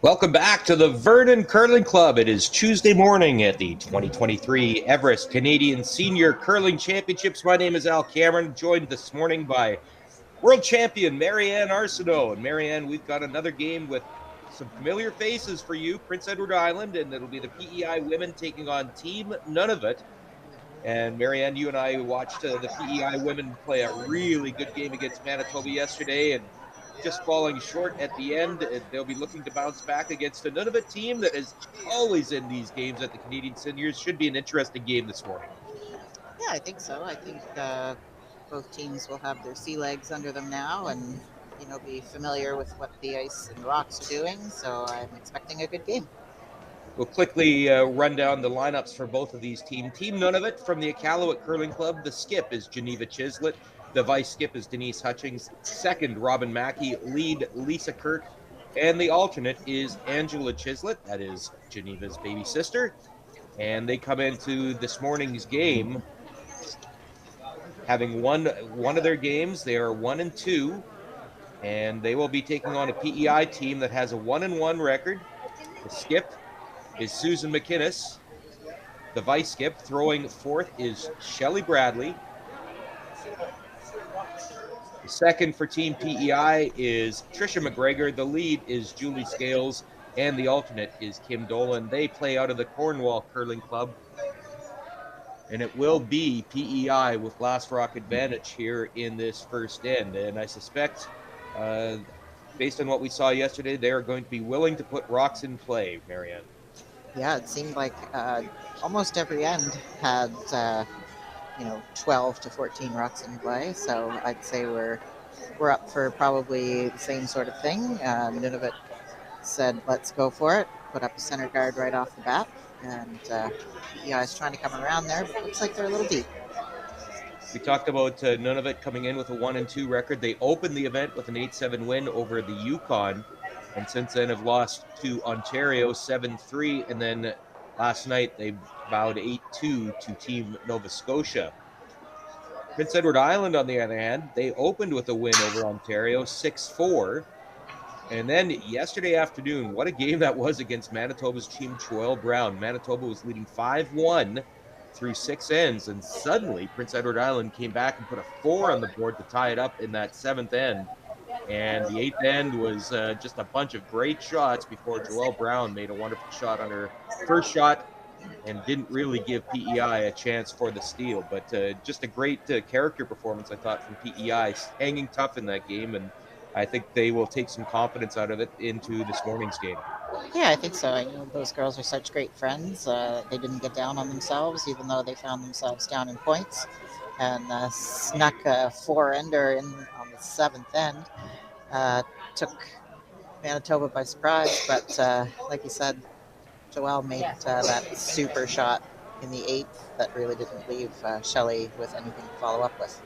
Welcome back to the Vernon Curling Club. It is Tuesday morning at the 2023 Everest Canadian Senior Curling Championships. My name is Al Cameron, joined this morning by world champion Marianne Arsenault. And Marianne, we've got another game with some familiar faces for you, Prince Edward Island, and it'll be the PEI women taking on Team Nunavut. And Marianne, you and I watched the PEI women play a really good game against Manitoba yesterday, and just falling short at the end. They'll be looking to bounce back against a Nunavut team that is always in these games at the Canadian Seniors. Should be an interesting game this morning. Yeah, I think so. I think both teams will have their sea legs under them now and, be familiar with what the ice and rocks are doing. So I'm expecting a good game. We'll quickly run down the lineups for both of these teams. Team Nunavut from the Iqaluit Curling Club. The skip is Geneva Chislett. The vice skip is Denise Hutchings. Second, Robin Mackey. Lead, Lisa Kirk. And the alternate is Angela Chislett. That is Geneva's baby sister. And they come into this morning's game having won one of their games. They are 1-2, and they will be taking on a PEI team that has a 1-1 record. The skip is Susan McInnes. The vice skip throwing fourth is Shelly Bradley. The second for Team PEI is Trisha McGregor. The lead is Julie Scales, and the alternate is Kim Dolan. They play out of the Cornwall Curling Club, and it will be PEI with Glass Rock advantage here in this first end. And I suspect, based on what we saw yesterday, they are going to be willing to put rocks in play, Marianne. Yeah, it seemed like almost every end had 12 to 14 rocks in play. So I'd say we're up for probably the same sort of thing. Nunavut said, "Let's go for it." Put up a center guard right off the bat, and yeah, I was trying to come around there, but looks like they're a little deep. We talked about Nunavut coming in with a 1-2 record. They opened the event with an 8-7 win over the Yukon, and since then have lost to Ontario 7-3, and then last night they bowed 8-2 to Team Nova Scotia. Prince Edward Island, on the other hand, they opened with a win over Ontario 6-4. And then yesterday afternoon, what a game that was against Manitoba's team, Joelle Brown. Manitoba was leading 5-1 through six ends, and suddenly Prince Edward Island came back and put a 4 on the board to tie it up in that seventh end. And the eighth end was just a bunch of great shots before Joelle Brown made a wonderful shot on her first shot and didn't really give PEI a chance for the steal. But just a great character performance, I thought, from PEI, hanging tough in that game, and I think they will take some confidence out of it into this morning's game. Yeah, I think so. Those girls are such great friends. They didn't get down on themselves, even though they found themselves down in points, and snuck a four-ender in on the seventh end. Took Manitoba by surprise, but like you said, Joelle made that super shot in the eighth that really didn't leave Shelley with anything to follow up with.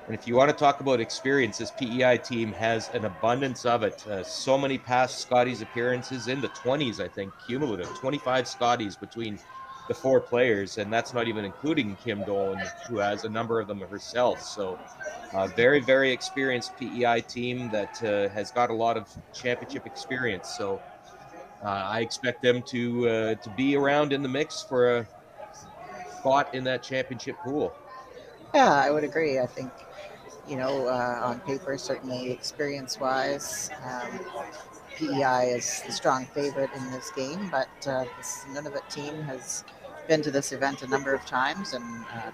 And if you want to talk about experience, this PEI team has an abundance of it. So many past Scotties appearances in the 20s, I think, cumulative, 25 Scotties between the four players, and that's not even including Kim Dolan, who has a number of them herself. So very, very experienced PEI team that has got a lot of championship experience. So I expect them to be around in the mix for a spot in that championship pool. Yeah, I would agree. I think on paper, certainly experience-wise, PEI is the strong favorite in this game, but this Nunavut team has been to this event a number of times, and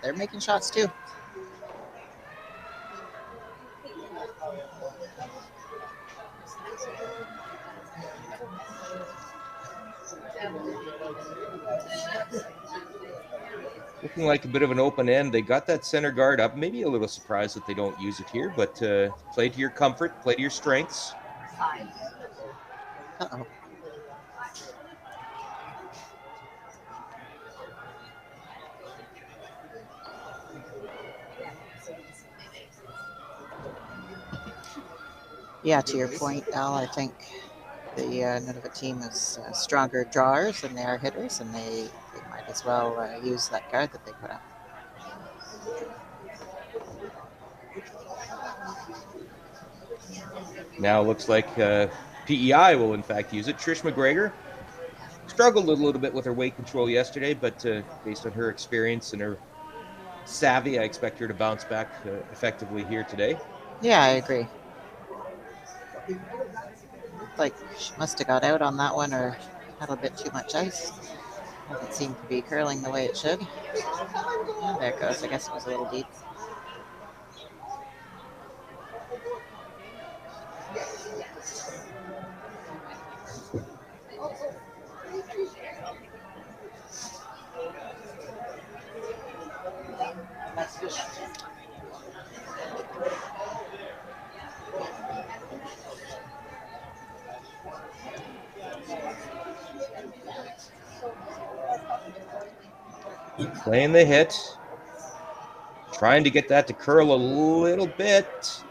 they're making shots too. Looking like a bit of an open end. They got that center guard up. Maybe a little surprised that they don't use it here, but play to your comfort, play to your strengths. Uh-oh. Yeah, to your point, Al, I think the Nunavut team is stronger drawers than they are hitters, and they might as well use that guard that they put up. Now it looks like PEI will, in fact, use it. Trish McGregor struggled a little bit with her weight control yesterday, but based on her experience and her savvy, I expect her to bounce back effectively here today. Yeah, I agree. Like she must have got out on that one or had a bit too much ice. Doesn't seem to be curling the way it should. Oh, there it goes. I guess it was a little deep. Playing the hit, trying to get that to curl a little bit.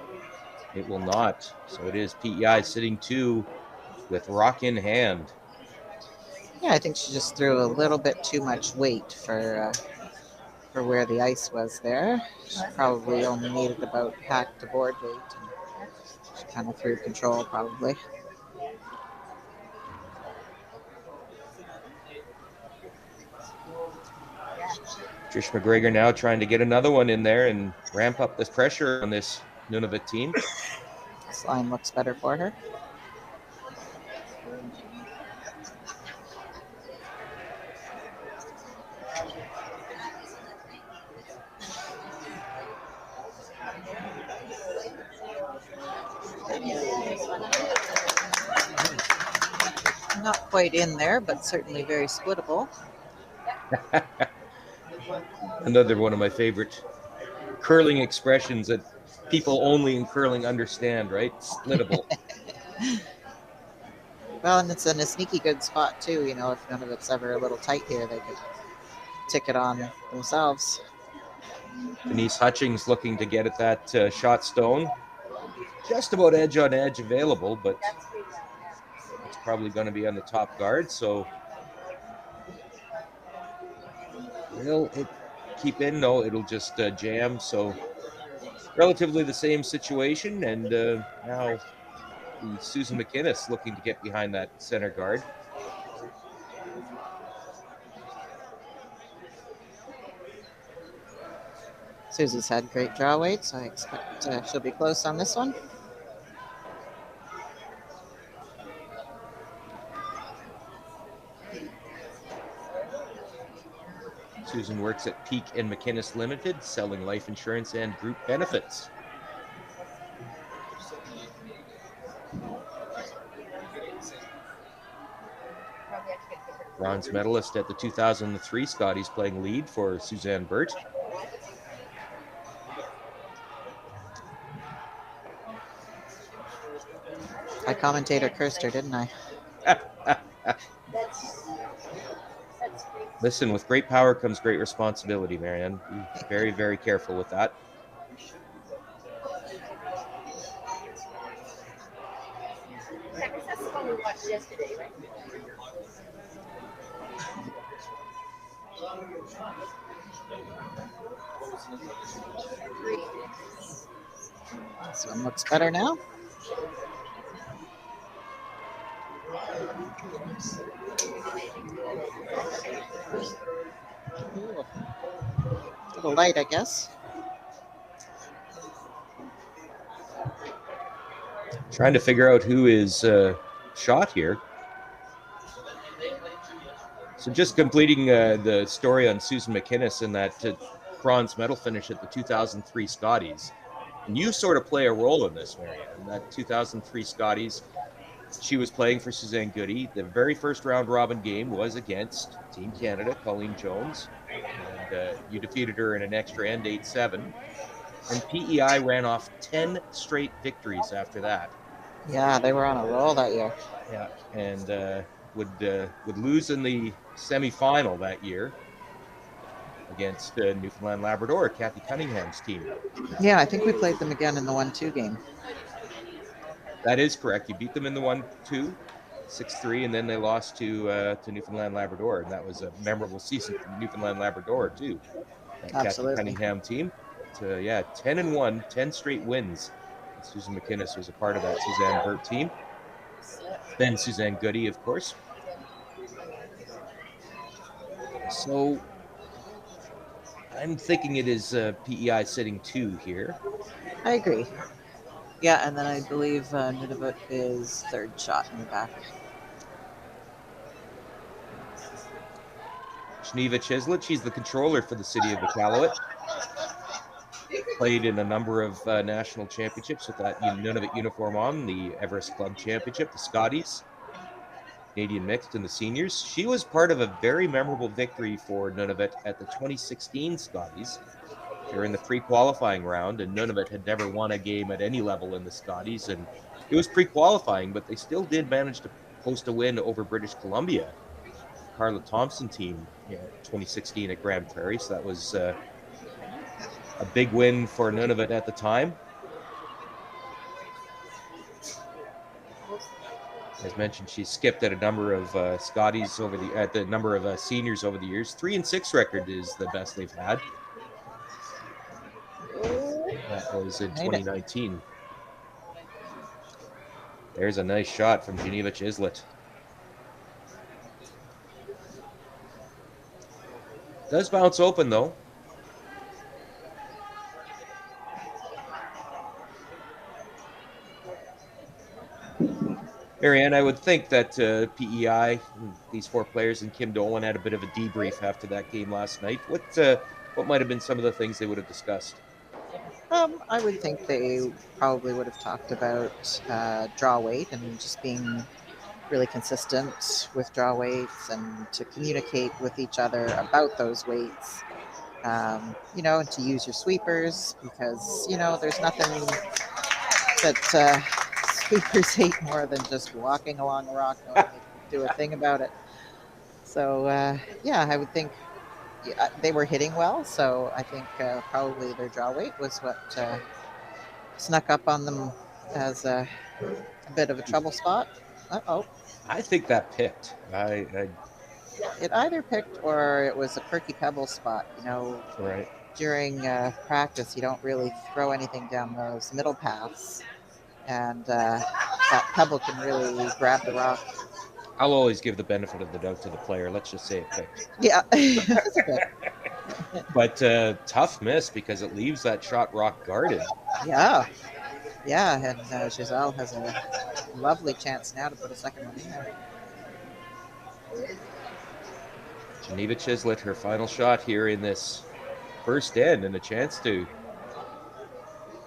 It will not. So it is PEI sitting 2 with rock in hand. Yeah, I think she just threw a little bit too much weight for where the ice was there. She probably only needed about half the board weight, and she kind of threw control probably. Trish McGregor now trying to get another one in there and ramp up this pressure on this Nunavut team. This line looks better for her. Not quite in there, but certainly very splittable. Another one of my favorite curling expressions that people only in curling understand, right? Splittable. Well, and it's in a sneaky good spot too. You know, if none of it's ever a little tight here, they could tick it on themselves. Denise Hutchings looking to get at that shot stone. Just about edge on edge available, but it's probably going to be on the top guard. So will it keep in? No, it'll just jam. So relatively the same situation. And now the Susan McInnes looking to get behind that center guard. Susie's had great draw weight, so I expect she'll be close on this one. Susan works at Peak and McInnes Limited, selling life insurance and group benefits. Bronze medalist at the 2003 Scotties playing lead for Suzanne Burt. I commentator cursed her, didn't I? Listen, with great power comes great responsibility, Marianne. Be very, very careful with that. This one looks better now. Ooh. A little light, I guess. Trying to figure out who is shot here. So just completing the story on Susan McInnes and that bronze medal finish at the 2003 Scotties. And you sort of play a role in this, Marianne. That 2003 Scotties, she was playing for Suzanne Goody. The very first round robin game was against Team Canada, Colleen Jones. And you defeated her in an extra end 8-7. And PEI ran off 10 straight victories after that. Yeah, they were on a roll that year. Yeah, and would lose in the semifinal that year against Newfoundland Labrador, Kathy Cunningham's team. Yeah, I think we played them again in the 1-2 game. That is correct. You beat them in the 1-2, 6-3, and then they lost to Newfoundland Labrador, and that was a memorable season for Newfoundland Labrador too. That Absolutely. Kathy Cunningham team. But, yeah, 10-1, 10 straight wins. Susan McInnes was a part of that Suzanne Burt team. Then Suzanne Goody, of course. So I'm thinking it is PEI sitting 2 here. I agree. Yeah, and then I believe Nunavut is third shot in the back. Geneva Chislett, she's the controller for the city of Iqaluit. Played in a number of national championships with that Nunavut uniform on, the Everest Club Championship, the Scotties, Canadian Mixed, and the Seniors. She was part of a very memorable victory for Nunavut at the 2016 Scotties. They were in the pre-qualifying round, and Nunavut had never won a game at any level in the Scotties, and it was pre-qualifying, but they still did manage to post a win over British Columbia, Carla Thompson team, 2016 at Grand Prairie. So that was a big win for Nunavut at the time. As mentioned, she skipped at a number of Scotties at the number of seniors over the years. 3-6 record is the best they've had. That was in Made it. 2019. There's a nice shot from Geneva Chislett. Does bounce open though. Marianne, I would think that PEI, these 4 players, and Kim Dolan had a bit of a debrief after that game last night. What might have been some of the things they would have discussed? I would think they probably would have talked about draw weight and just being really consistent with draw weights and to communicate with each other about those weights. And to use your sweepers because there's nothing that sweepers hate more than just walking along a rock knowing they can do a thing about it. So yeah, I would think they were hitting well. So I think probably their draw weight was what snuck up on them as a bit of a trouble spot. Oh, I think that picked. it either picked or it was a perky pebble spot. Right. During practice, you don't really throw anything down those middle paths, and that pebble can really grab the rock. I'll always give the benefit of the doubt to the player. Let's just say it picked. Yeah, that's good. But tough miss because it leaves that shot rock guarded. Yeah, yeah, and Giselle has a lovely chance now to put a second one in there. Geneva Chislett, her final shot here in this first end, and a chance to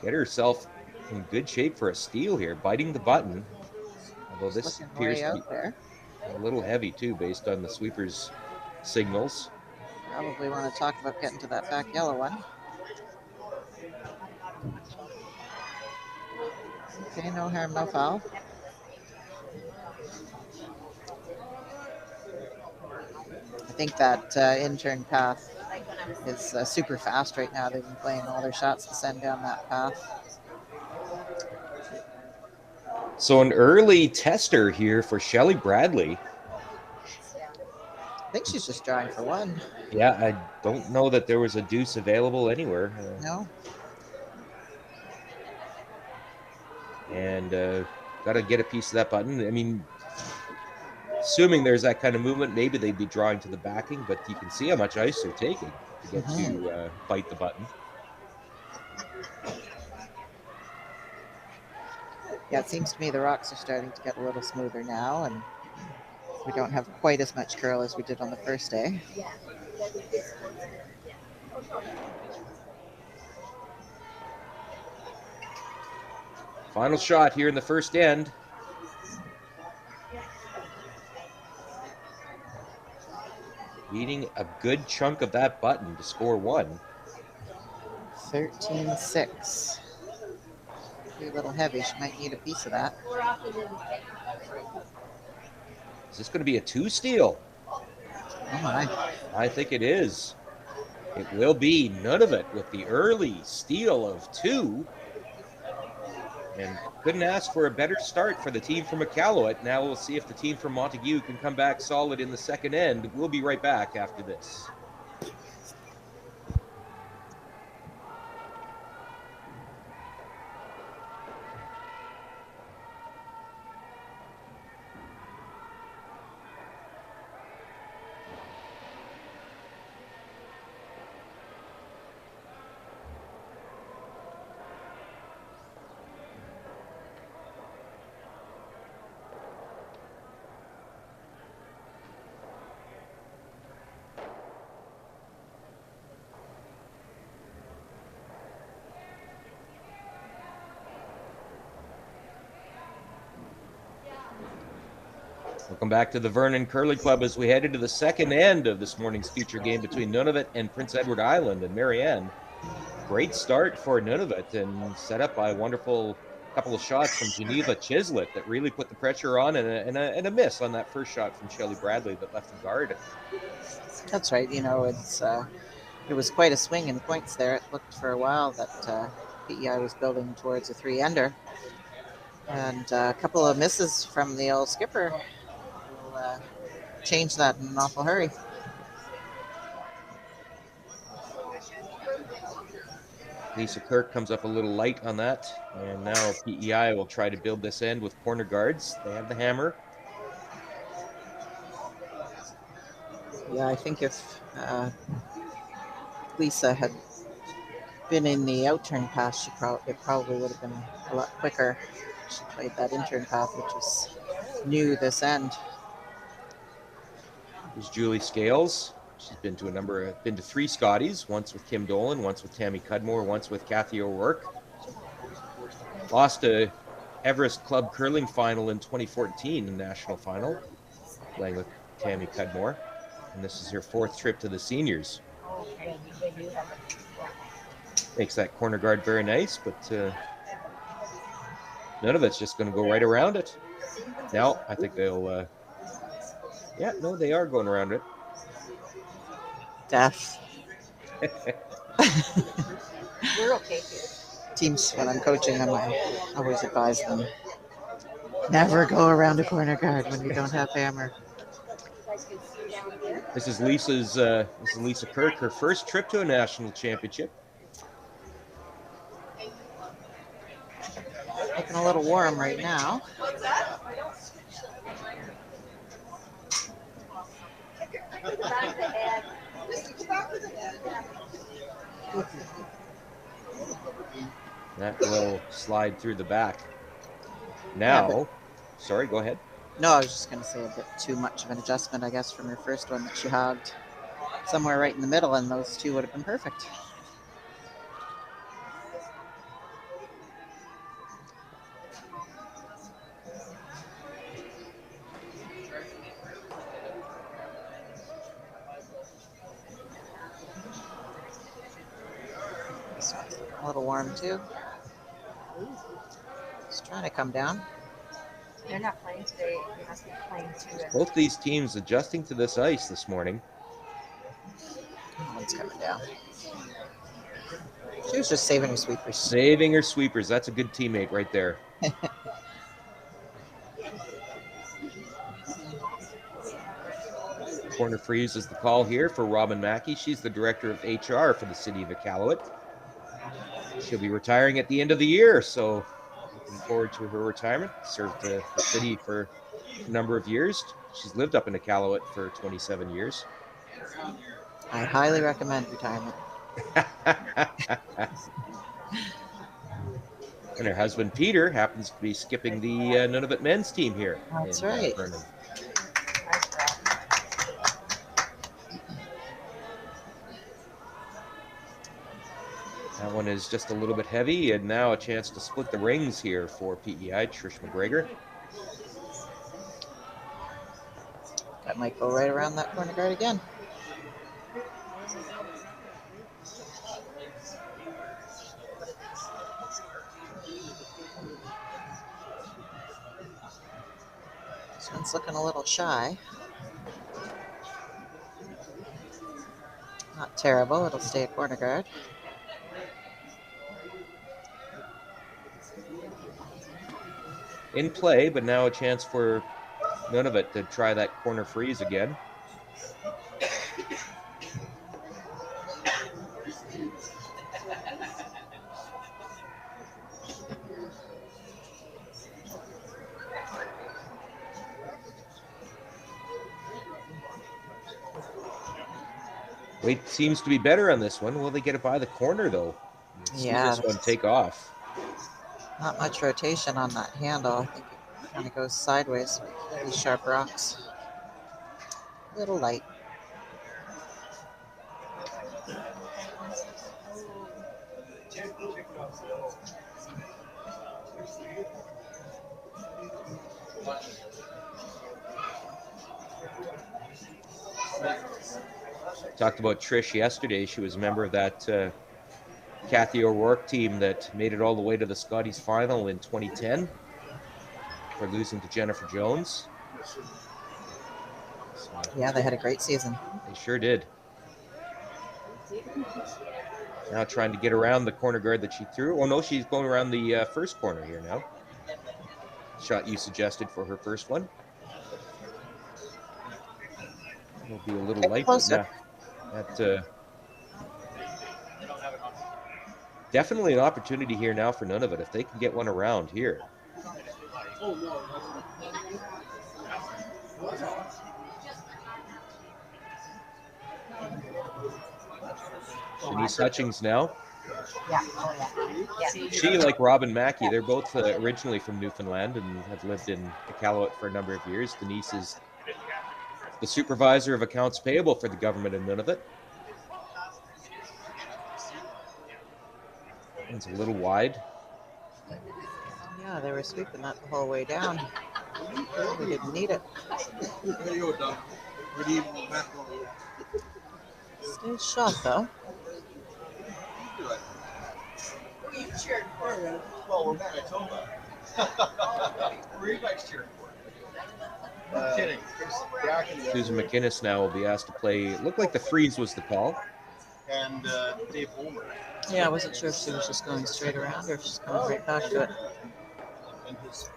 get herself in good shape for a steal here, biting the button. Although Just this looking appears way to out be there. a little heavy too, based on the sweeper's signals. Probably want to talk about getting to that back yellow one. Okay, no harm, no foul. I think that intern path is super fast right now. They've been playing all their shots to send down that path. So an early tester here for Shelley Bradley. I think she's just drawing for one. Yeah, I don't know that there was a deuce available anywhere. No? And got to get a piece of that button. I mean, assuming there's that kind of movement, maybe they'd be drawing to the backing, but you can see how much ice they're taking to get Mm-hmm. to bite the button. Yeah, it seems to me the rocks are starting to get a little smoother now, and we don't have quite as much curl as we did on the first day. Final shot here in the first end. Eating a good chunk of that button to score one. 13-6. Be a little heavy. She might need a piece of that. Is this going to be a 2 steal? Oh my. I think it is. It will be Nunavut with the early steal of 2. And couldn't ask for a better start for the team from Iqaluit. Now we'll see if the team from Montague can come back solid in the second end. We'll be right back after this. Welcome back to the Vernon Curling Club as we head into the second end of this morning's feature game between Nunavut and Prince Edward Island. And Marianne, great start for Nunavut and set up by a wonderful couple of shots from Geneva Chislett that really put the pressure on, and a miss on that first shot from Shelley Bradley that left the guard. That's right. It was quite a swing in the points there. It looked for a while that PEI was building towards a three-ender, and a couple of misses from the old skipper will change that in an awful hurry. Lisa Kirk comes up a little light on that, and now PEI will try to build this end with corner guards. They have the hammer. Yeah, I think if Lisa had been in the outturn path, it probably would have been a lot quicker. She played that intern path, which was new this end. There's Julie Scales. She's been to 3 Scotties, once with Kim Dolan, once with Tammy Cudmore, once with Kathy O'Rourke. Lost to Everest Club Curling Final in 2014, the national final, playing with Tammy Cudmore. And this is her 4th trip to the seniors. Makes that corner guard very nice, but none of it's just going to go right around it. Now, I think they'll... they are going around it. Death. We're okay here. Teams, when I'm coaching them, I always advise them never go around a corner guard when you don't have hammer. This is Lisa Kirk, her first trip to a national championship. Looking a little warm right now. That will slide through the back. Now, sorry, go ahead. No, I was just going to say a bit too much of an adjustment, I guess, from her first one that she hogged somewhere right in the middle, and those two would have been perfect. This one's a little warm too. It's trying to come down. They're not playing today. They must be playing too. Both these teams adjusting to this ice this morning. One's coming down. She was just saving her sweepers. Saving her sweepers. That's a good teammate right there. Corner freeze is the call here for Robin Mackey. She's the director of HR for the city of Iqaluit. She'll be retiring at the end of the year, so looking forward to her retirement. Served the city for a number of years. She's lived up in Iqaluit for 27 years. I highly recommend retirement. And her husband, Peter, happens to be skipping the Nunavut men's team here. That's right. Vernon. That one is just a little bit heavy, and now a chance to split the rings here for PEI, Trish McGregor. That might go right around that corner guard again. This one's looking a little shy. Not terrible. It'll stay a corner guard. In play, but now a chance for Nunavut to try that corner freeze again. Weight seems to be better on this one. Will they get it by the corner, though? Yeah. This one take off. Not much rotation on that handle. I think it kind of goes sideways with these sharp rocks. A little light. Talked about Trish yesterday. She was a member of that Kathy O'Rourke team that made it all the way to the Scotties final in 2010 for losing to Jennifer Jones. So Yeah, they had a great season. they sure did. Now trying to get around the corner guard that she threw. Oh no, she's going around the first corner here now. Shot you suggested for her first one. It'll be a little Get light, but closer. yeah, that definitely an opportunity here now for Nunavut if they can get one around here. Shanice Hutchings now. Yeah. Oh, yeah. Yeah. She, like Robin Mackey, they're both originally from Newfoundland and have lived in Iqaluit for a number of years. Denise is the supervisor of accounts payable for the government in Nunavut. It's a little wide. Yeah, they were sweeping that the whole way down. We didn't need it. Still shot though. Susan McInnes now will be asked to play. It looked like the freeze was the call. And Dave Homer. Yeah, I wasn't sure if she was just going straight around or if she's going right back to it. And his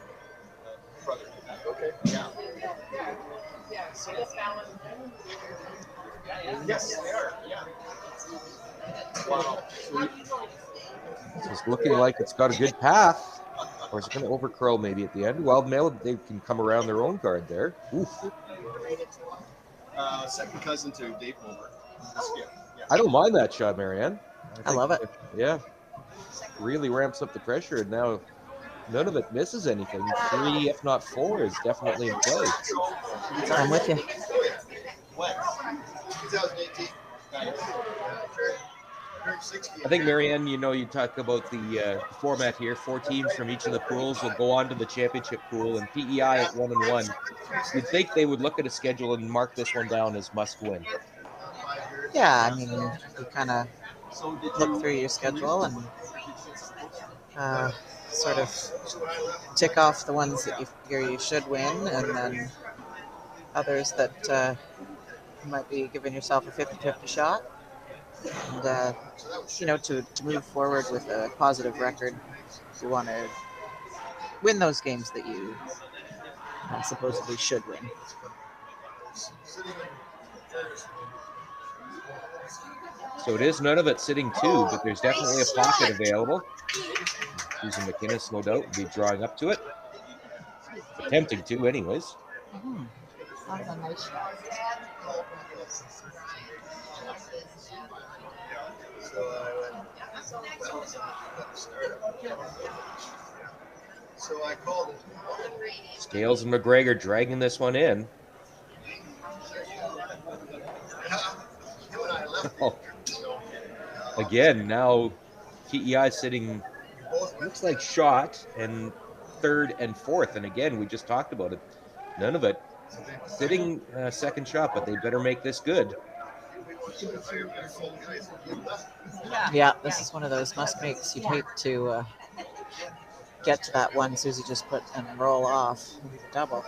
brother. Okay. Yeah. Yes, they are. Yeah. Wow. It's looking like it's got a good path. Or is it going to overcurl maybe at the end? Well, they can come around their own guard there. Oof. Second cousin to Dave Homer. Yeah. I don't mind that shot, Marianne. I love it. Yeah. Really ramps up the pressure, and now none of it misses anything. 3, if not 4, is definitely in play. I'm with you. When? 2018. I think, Marianne, you talk about the format here. 4 teams from each of the pools will go on to the championship pool, and PEI at 1-1. You'd think they would look at a schedule and mark this one down as must win. Yeah, I mean, you kind of look through your schedule and sort of tick off the ones that you figure you should win, and then others that you might be giving yourself a 50-50 shot. And, to move forward with a positive record, you want to win those games that you supposedly should win. So it is none of it sitting 2, but there's definitely a pocket available. Susan McInnes, no doubt, will be drawing up to it. Attempting to, anyways. Mm-hmm. That was a nice shot. So I called it. Scales and McGregor dragging this one in. Oh. Again, now PEI sitting, looks like shot, and 3rd and 4th. And again, we just talked about it. None of it sitting second shot, but they better make this good. Yeah, this is one of those must makes. You'd hate to get to that one Susie just put and roll off double.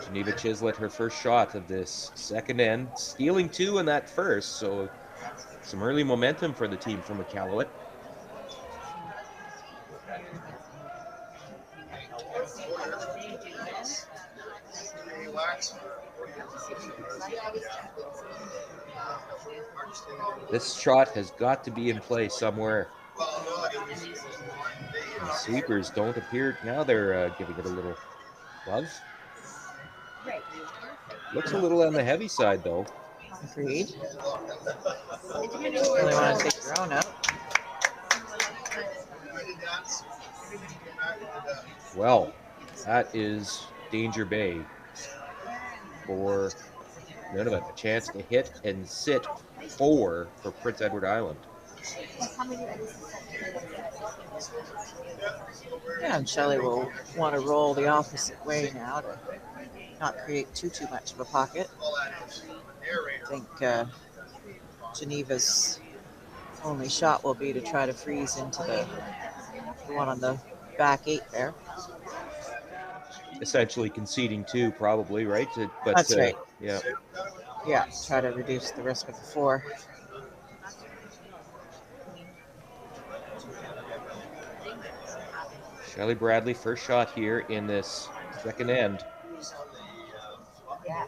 Geneva Chislett, her first shot of this second end, stealing 2 in that first, so some early momentum for the team from Iqaluit. This shot has got to be in play somewhere. The sweepers don't appear, now they're giving it a little love. Looks a little on the heavy side, though. Agreed. Really want to take your own out. Well, that is Danger Bay for none of it. A chance to hit and sit 4 for Prince Edward Island. Yeah, and Shelley will want to roll the opposite way now to not create too much of a pocket. I think Geneva's only shot will be to try to freeze into the one on the back 8 there. Essentially conceding 2, probably, right? But That's right. yeah. Yeah, try to reduce the risk of the 4. Shelley Bradley, first shot here in this second end. Yeah.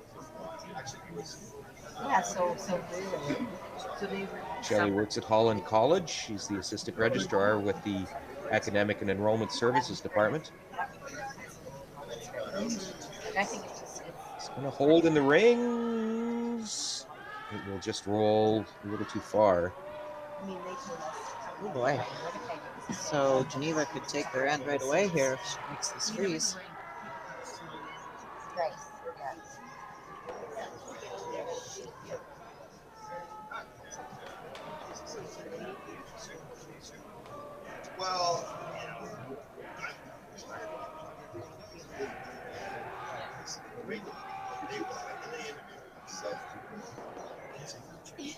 Yeah, so really. So they were Shelley works at Holland College. She's the assistant registrar with the Academic and Enrollment Services Department. I think it's just It's going to hold in the rings. It will just roll a little too far. I mean they told us. Oh boy. So Geneva could take their end right away here if she makes this freeze. Right. Yeah. Well,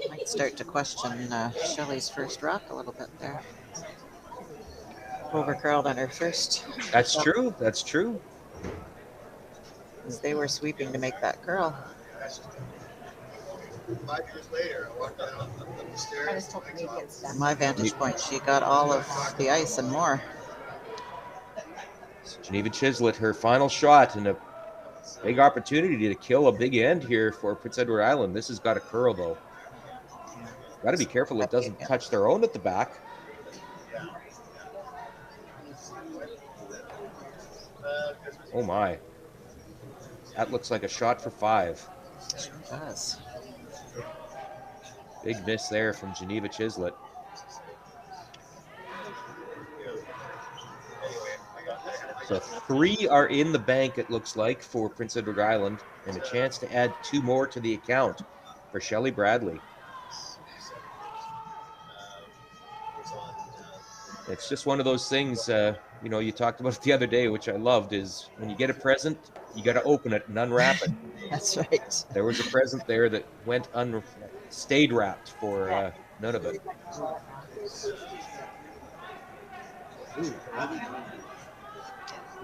Might start to question Shelley's first rock a little bit there. Overcurled on her first. That's true. That's true. As they were sweeping to make that curl. 5 years later, I walked down the I stairs. just told her maybe it's stuff. From my vantage point, she got all of the ice and more. So Geneva Chislett, her final shot, and a big opportunity to kill a big end here for Prince Edward Island. This has got a curl, though. Got to be careful it doesn't touch their own at the back. Oh my. That looks like a shot for 5. Sure does. Big miss there from Geneva Chislett. So 3 are in the bank, it looks like, for Prince Edward Island, and a chance to add 2 more to the account for Shelley Bradley. It's just one of those things, you talked about it the other day, which I loved, is when you get a present, you got to open it and unwrap it. That's right. There was a present there that stayed wrapped for none of it.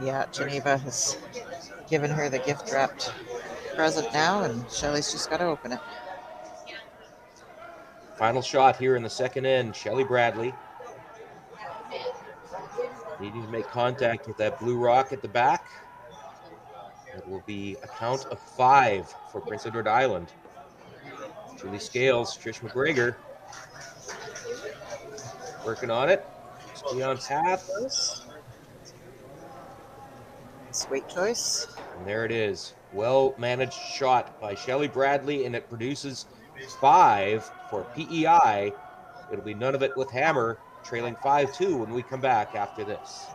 Yeah, Geneva has given her the gift wrapped present now, and Shelley's just got to open it. Final shot here in the second end, Shelley Bradley. Needing to make contact with that blue rock at the back. It will be a count of 5 for Prince Edward Island. Julie Scales, Trish McGregor working on it. Stay on path. Sweet choice. And there it is. Well-managed shot by Shelley Bradley, and it produces 5 for PEI. It'll be None of It with Hammer, trailing 5-2 when we come back after this.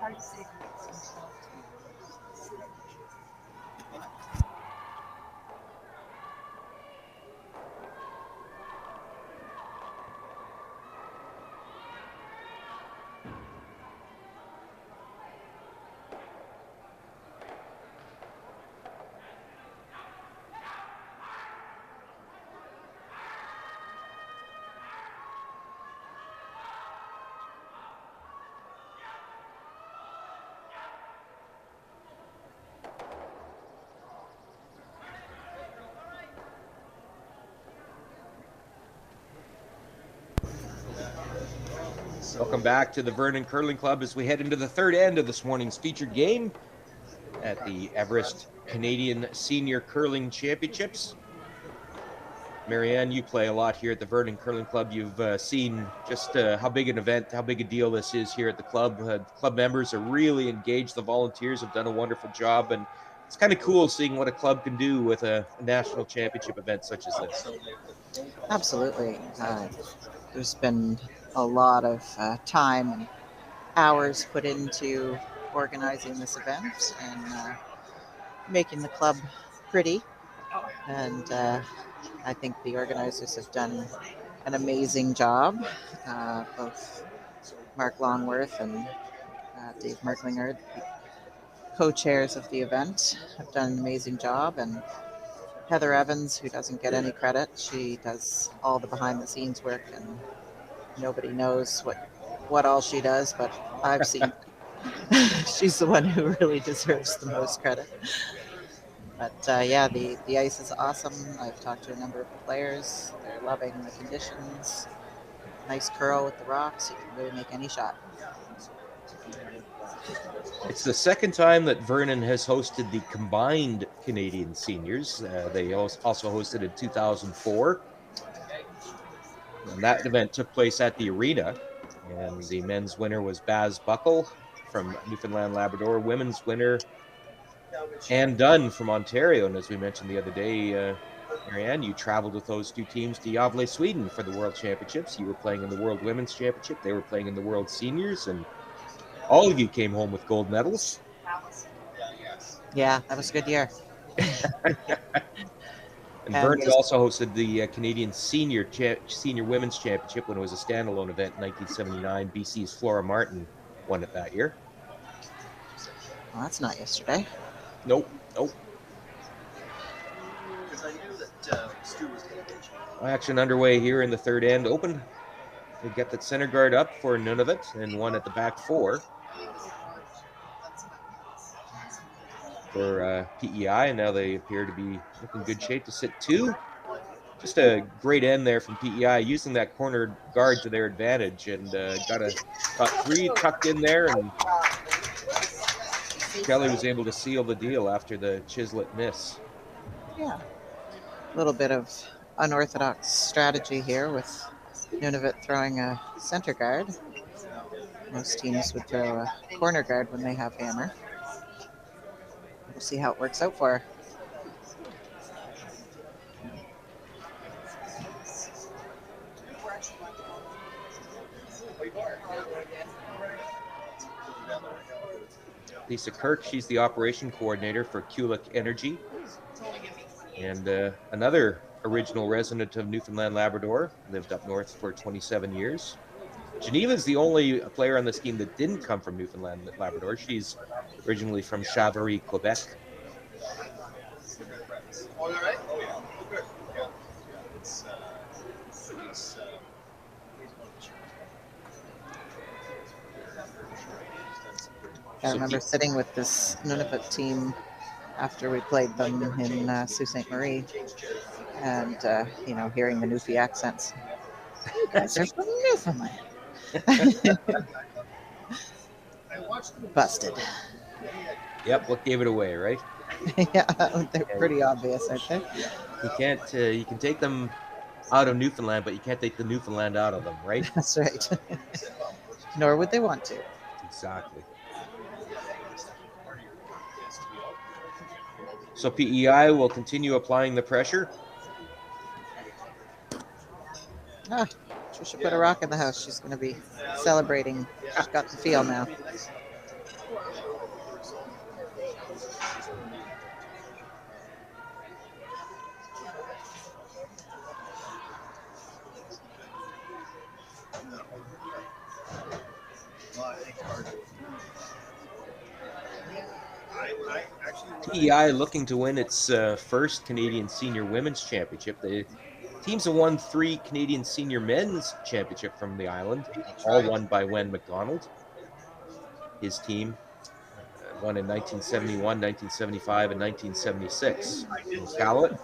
Welcome back to the Vernon Curling Club as we head into the third end of this morning's featured game at the Everest Canadian Senior Curling Championships. Marianne, you play a lot here at the Vernon Curling Club. You've seen just how big an event, how big a deal this is here at the club. Club members are really engaged. The volunteers have done a wonderful job, and it's kind of cool seeing what a club can do with a national championship event such as this. Absolutely. There's been a lot of time and hours put into organizing this event and making the club pretty. And I think the organizers have done an amazing job, both Mark Longworth and Dave Merklinger, co-chairs of the event, have done an amazing job. And Heather Evans, who doesn't get any credit, she does all the behind-the-scenes work, and nobody knows what all she does, but I've seen she's the one who really deserves the most credit. But yeah, the ice is awesome. I've talked to a number of the players. They're loving the conditions. Nice curl with the rocks. You can really make any shot. It's the second time that Vernon has hosted the combined Canadian seniors. They also hosted in 2004. And that event took place at the arena. And the men's winner was Baz Buckle from Newfoundland Labrador. Women's winner, Ann Dunn from Ontario. And as we mentioned the other day, Marianne, you traveled with those two teams to Gävle, Sweden for the World Championships. You were playing in the World Women's Championship. They were playing in the World Seniors. And all of you came home with gold medals. Yeah, that was a good year. And And Vernon also hosted the Canadian Senior Women's Championship when it was a standalone event in 1979. BC's Flora Martin won it that year. well, that's not yesterday. Nope. Action underway here in the third end. Open. They get that center guard up for Nunavut and one at the back four for PEI. And now they appear to be looking good shape to sit two. Just a great end there from PEI, using that corner guard to their advantage, and got three tucked in there, and Kelly was able to seal the deal after the Chislett miss. Yeah, a little bit of unorthodox strategy here with Nunavut throwing a center guard. Most teams would throw a corner guard when they have hammer. We'll see how it works out for her. Lisa Kirk, she's the operation coordinator for Kulik Energy, and another original resident of Newfoundland Labrador, lived up north for 27 years. Geneva is the only player on this team that didn't come from Newfoundland Labrador. She's originally from Chavarie, Quebec. I remember sitting with this Nunavut team after we played them in Sault Ste. Marie, and hearing the Newfie accents. You guys are from Newfoundland. Busted. Yep, what gave it away, right? Yeah, they're pretty obvious, aren't they? You can take them out of Newfoundland, but you can't take the Newfoundland out of them, right? That's right. Nor would they want to. Exactly. So PEI will continue applying the pressure. Trisha put a rock in the house. She's going to be celebrating. She's got the feel now. PEI looking to win its first Canadian Senior Women's Championship. The teams have won 3 Canadian Senior Men's Championship from the island, all won by Wen McDonald. His team won in 1971, 1975, and 1976. Iqaluit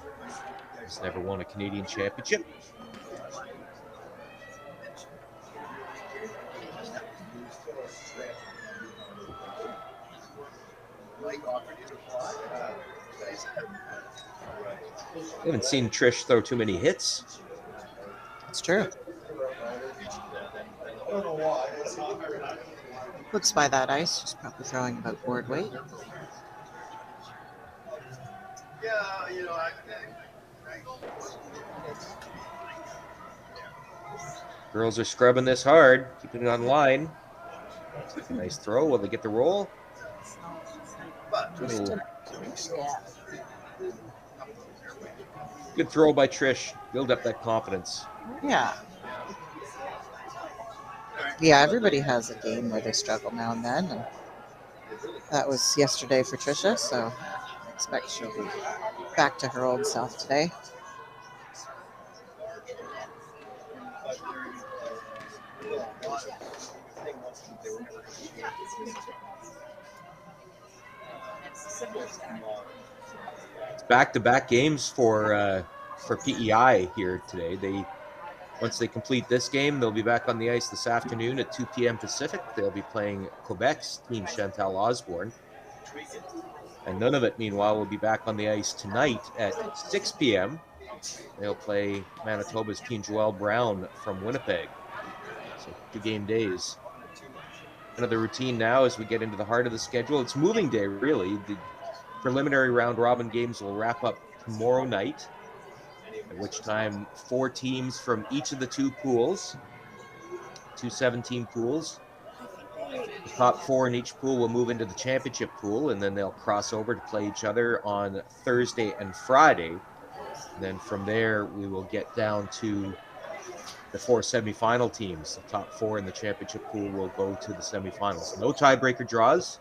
has never won a Canadian Championship. I haven't seen Trish throw too many hits. It's true. Looks by that ice, she's probably throwing about board weight. Girls are scrubbing this hard, keeping it on line. Nice throw. Will they get the roll? Good throw by Trish. Build up that confidence. Yeah. Yeah, everybody has a game where they struggle now and then, and that was yesterday for Trisha. So I expect she'll be back to her old self today. It's back-to-back games for PEI here today. Once they complete this game, they'll be back on the ice this afternoon at 2 p.m. Pacific. They'll be playing Quebec's team Chantal Osborne. And Nunavut, meanwhile, will be back on the ice tonight at 6 p.m. They'll play Manitoba's team Joelle Brown from Winnipeg. So 2 game days. Another routine now as we get into the heart of the schedule. It's moving day, really. The preliminary round robin games will wrap up tomorrow night, at which time 4 teams from each of the 2 pools, 2 7-team pools, the top 4 in each pool will move into the championship pool, and then they'll cross over to play each other on Thursday and Friday. And then from there, we will get down to the 4 semifinal teams. The top 4 in the championship pool will go to the semifinals. No tiebreaker draws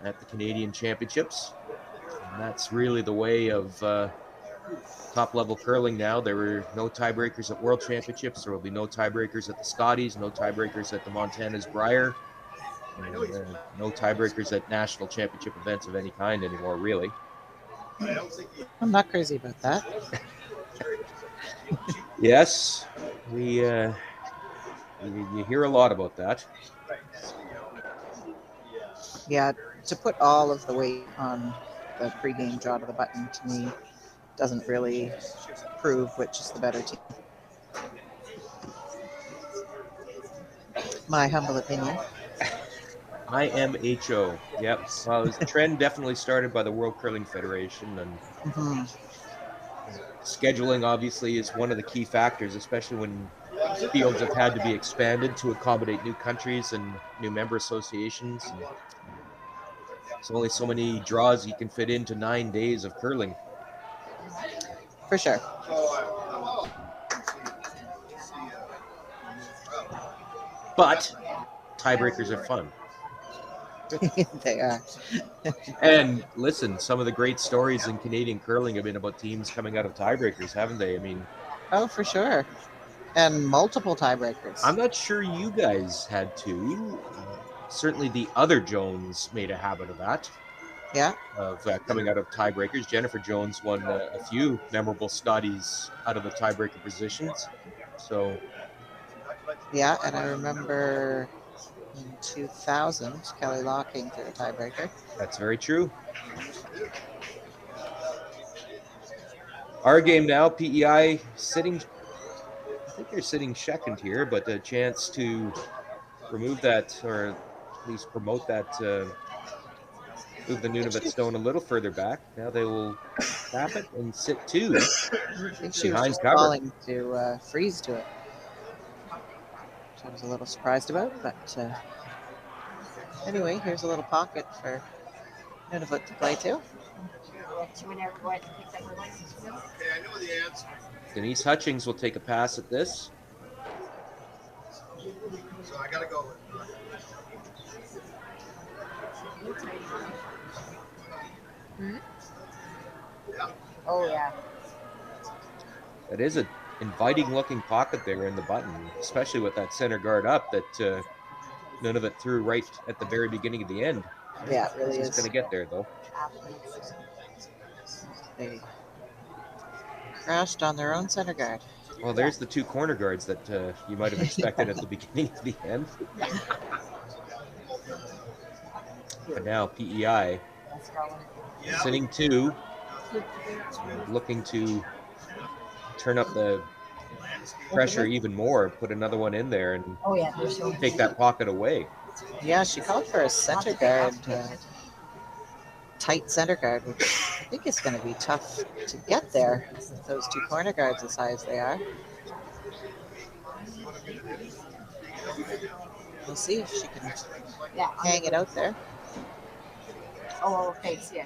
at the Canadian Championships. And that's really the way of top-level curling now. There were no tiebreakers at World Championships. There will be no tiebreakers at the Scotties, no tiebreakers at the Montana's Brier, and no tiebreakers at national championship events of any kind anymore, really. I'm not crazy about that. Yes, you hear a lot about that. Yeah, to put all of the weight on the pregame draw to the button to me doesn't really prove which is the better team. My humble opinion. IMHO. Yep. Well, the trend definitely started by the World Curling Federation, and Hmm. scheduling obviously is one of the key factors, especially when fields have had to be expanded to accommodate new countries and new member associations. And there's only so many draws you can fit into 9 days of curling. For sure. But tiebreakers are fun. They are. And listen, some of the great stories in Canadian curling have been about teams coming out of tiebreakers, haven't they? I mean, Oh, for sure. And multiple tiebreakers. I'm not sure you guys had to. Certainly, the other Jones made a habit of that, Yeah. of coming out of tiebreakers. Jennifer Jones won a few memorable Scotties out of the tiebreaker positions. So, Yeah, and I remember in 2000, Kelly Law came through a tiebreaker. that's very true. Our game now, PEI sitting, I think they're sitting second here, but a chance to remove that, or at least promote that, move the Nunavut Stone a little further back. Now they will tap it and sit 2 I think she was behind just cover. calling to freeze to it. Which I was a little surprised about, but anyway, here's a little pocket for Nunavut to play to. She would never go ahead and pick up her license. Okay, I know the answer. Denise Hutchings will take a pass at this. So I gotta go with Oh yeah. That is a inviting looking pocket there in the button, especially with that center guard up that Nunavut threw right at the very beginning of the end. Yeah, it really It's is. going to get there, though. They crashed on their own center guard. Well, there's the 2 corner guards that you might have expected at the beginning of the end. But now PEI sitting 2, looking to turn up the pressure even more, put another one in there, and Oh yeah, they're so take that pocket away. Yeah, she called for a center guard, tight center guard, which I think is going to be tough to get there with those 2 corner guards as high as they are. We'll see if she can yeah. hang it out there. Oh okay, yeah.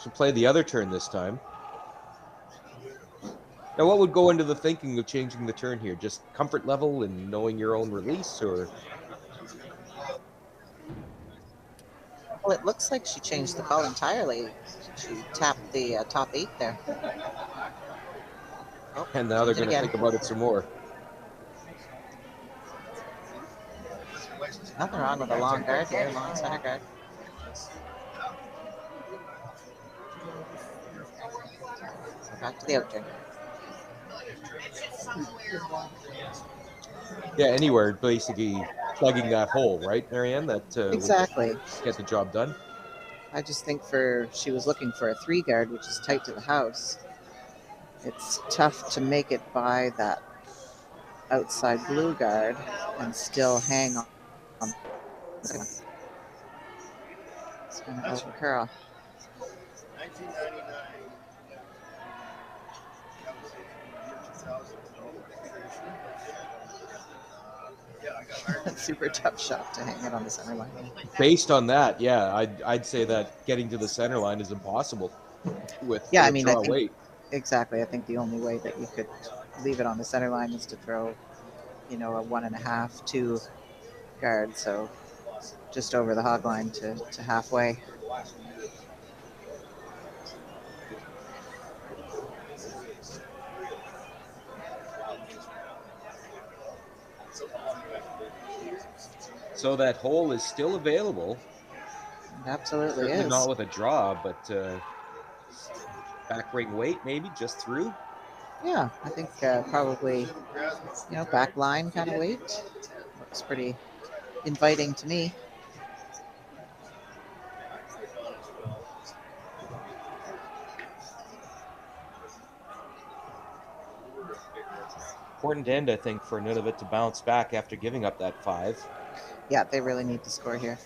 She'll play the other turn this time. Now, what would go into the thinking of changing the turn here? Just comfort level and knowing your own release, or Well, it looks like she changed the call entirely. She tapped the top 8 there. Oh, and now they're change it going to again. think about it some more. Nothing wrong with a long guard here, long center guard. So back to the out turn. Yeah, anywhere, basically plugging that hole, right, Marianne? That would Exactly. get the job done. I just think she was looking for a 3 guard, which is tight to the house. It's tough to make it by that outside blue guard and still hang on. It's going to overcurl. 1999. That was in the year 2000. Yeah, I got hired. Super tough shot to hang it on the center line. Based on that, yeah, I'd say that getting to the center line is impossible with Yeah, I with mean, I draw think weight. exactly. I think the only way that you could leave it on the center line is to throw, a 1.5, 2 guard. So just over the hog line to halfway. So that hole is still available. It absolutely Certainly is. not with a draw, but back ring weight maybe just through. Yeah, I think probably, back line kind of weight. Looks pretty inviting to me. Important end, I think, for Nunavut to bounce back after giving up that 5. Yeah, they really need to score here.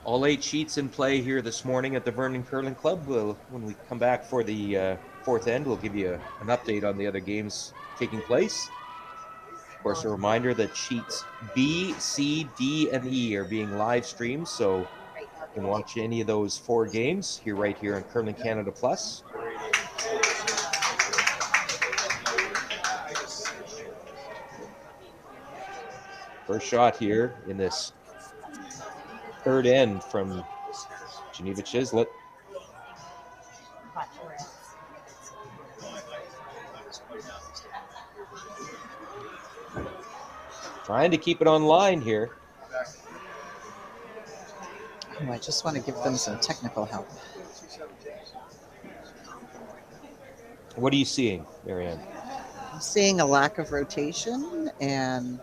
All 8 sheets in play here this morning at the Vernon Curling Club. When we come back for the fourth end, we'll give you an update on the other games taking place. Of course, a reminder that sheets B, C, D, and E are being live streamed, so you can watch any of those 4 games right here on Curling Canada Plus. First shot here in this third end from Geneva Chislett. Trying to keep it on line here. Oh, I just want to give them some technical help. What are you seeing, Marianne? I'm seeing a lack of rotation, and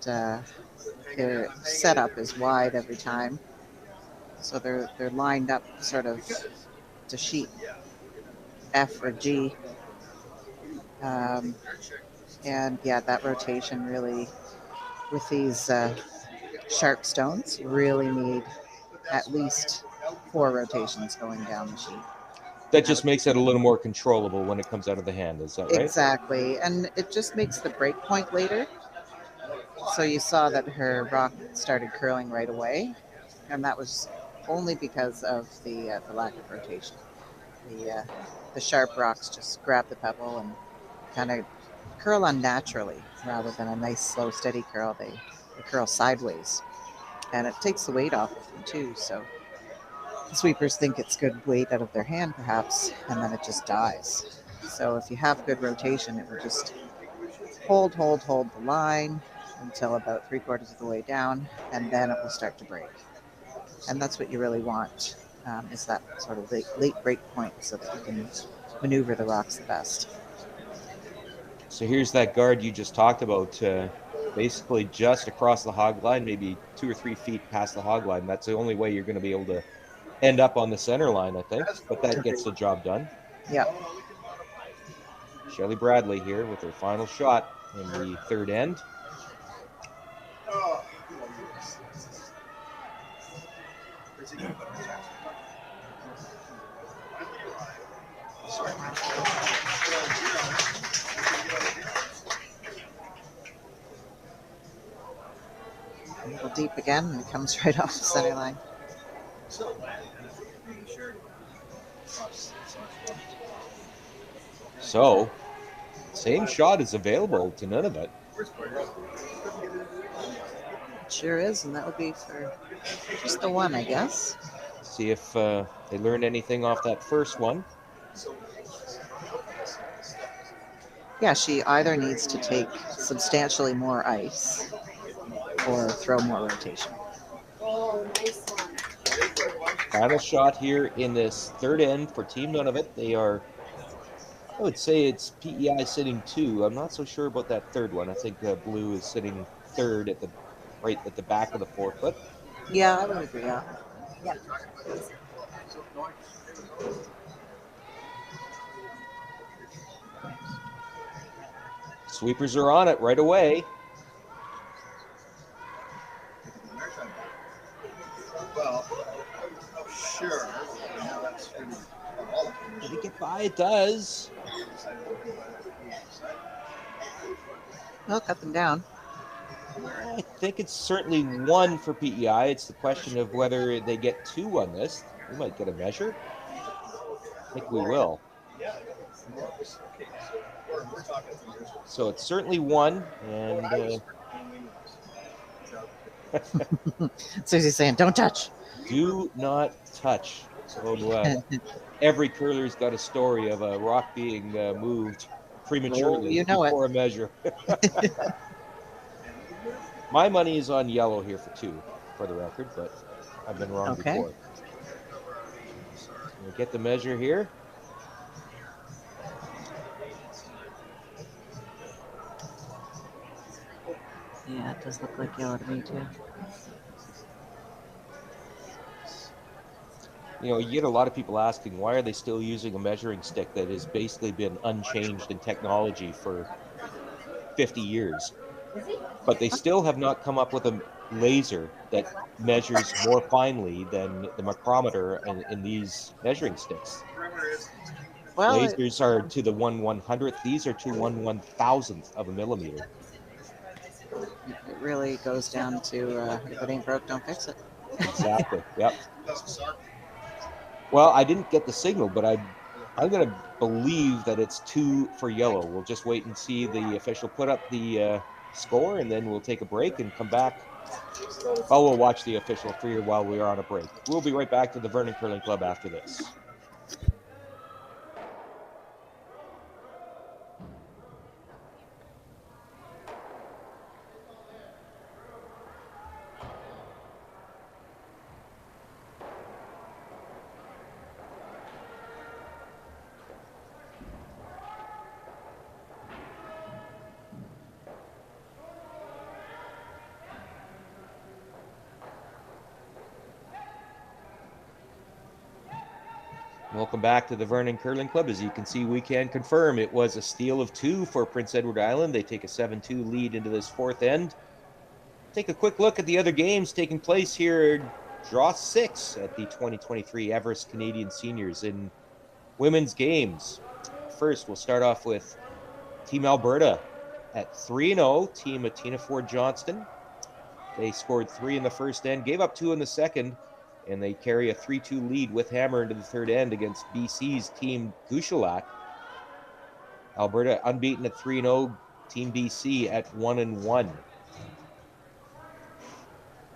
their setup is wide every time. So they're lined up sort of to sheet F or G. And yeah, that rotation really, with these sharp stones, really need at least 4 rotations going down the sheet. That just makes it a little more controllable when it comes out of the hand. Is that right? Exactly. And it just makes the break point later. So you saw that her rock started curling right away. And that was only because of the lack of rotation. The sharp rocks just grab the pebble and kind of curl unnaturally rather than a nice, slow, steady curl. They curl sideways. And it takes the weight off of them too. So the sweepers think it's good weight out of their hand, perhaps, and then it just dies. So if you have good rotation, it will just hold the line until about 3/4 of the way down, and then it will start to break. And that's what you really want, is that sort of late break point so that you can maneuver the rocks the best. So here's that guard you just talked about, basically just across the hog line, maybe 2 or 3 feet past the hog line. That's the only way you're going to be able to end up on the center line, I think, but that gets the job done. Yeah. Shelley Bradley here with her final shot in the third end. A little deep again, and it comes right off the center line. So, same shot is available to Nunavut. It sure is, and that would be for just the one, I guess. See if they learned anything off that first one. Yeah, she either needs to take substantially more ice or throw more rotation. Final shot here in this third end for Team Nunavut. They are, I would say it's PEI sitting 2. I'm not so sure about that third one. I think Blue is sitting third at the right at the back of the 4-foot. Yeah, I would agree. Yeah. Sweepers are on it right away. Well, sure. Now that's really all of them. Did it get by? It does. Well, cut them down. I think it's certainly 1 for PEI. It's the question of whether they get 2 on this. We might get a measure. I think we will. So it's certainly 1, and Susie's saying, "Don't touch." do not touch. So every curler's got a story of a rock being moved prematurely Oh, you know it. before a measure. My money is on yellow here for 2, for the record, but I've been wrong Okay. before. We'll get the measure here. Yeah, it does look like yellow to me too. You know, you get a lot of people asking, why are they still using a measuring stick that has basically been unchanged in technology for 50 years? But they still have not come up with a laser that measures more finely than the micrometer in these measuring sticks. Well, Lasers are to the 1/100th. These are to 1/1000th of a millimeter. it really goes down to if it ain't broke, don't fix it. Exactly. Yep. Well, I didn't get the signal, but I'm going to believe that it's 2 for yellow. We'll just wait and see the official put up the score, and then we'll take a break and come back. Well, we'll watch the official for you while we are on a break. We'll be right back to the Vernon Curling Club after this. Welcome back to the Vernon Curling Club. As you can see, we can confirm it was a steal of 2 for Prince Edward Island. They take a 7-2 lead into this fourth end. Take a quick look at the other games taking place here. Draw 6 at the 2023 Everest Canadian Seniors in women's games. First, we'll start off with Team Alberta at 3-0, team of Tina Ford Johnston. They scored 3 in the first end, gave up 2 in the second, and they carry a 3-2 lead with hammer into the third end against BC's team Gushalak. Alberta unbeaten at 3-0, team BC at 1-1.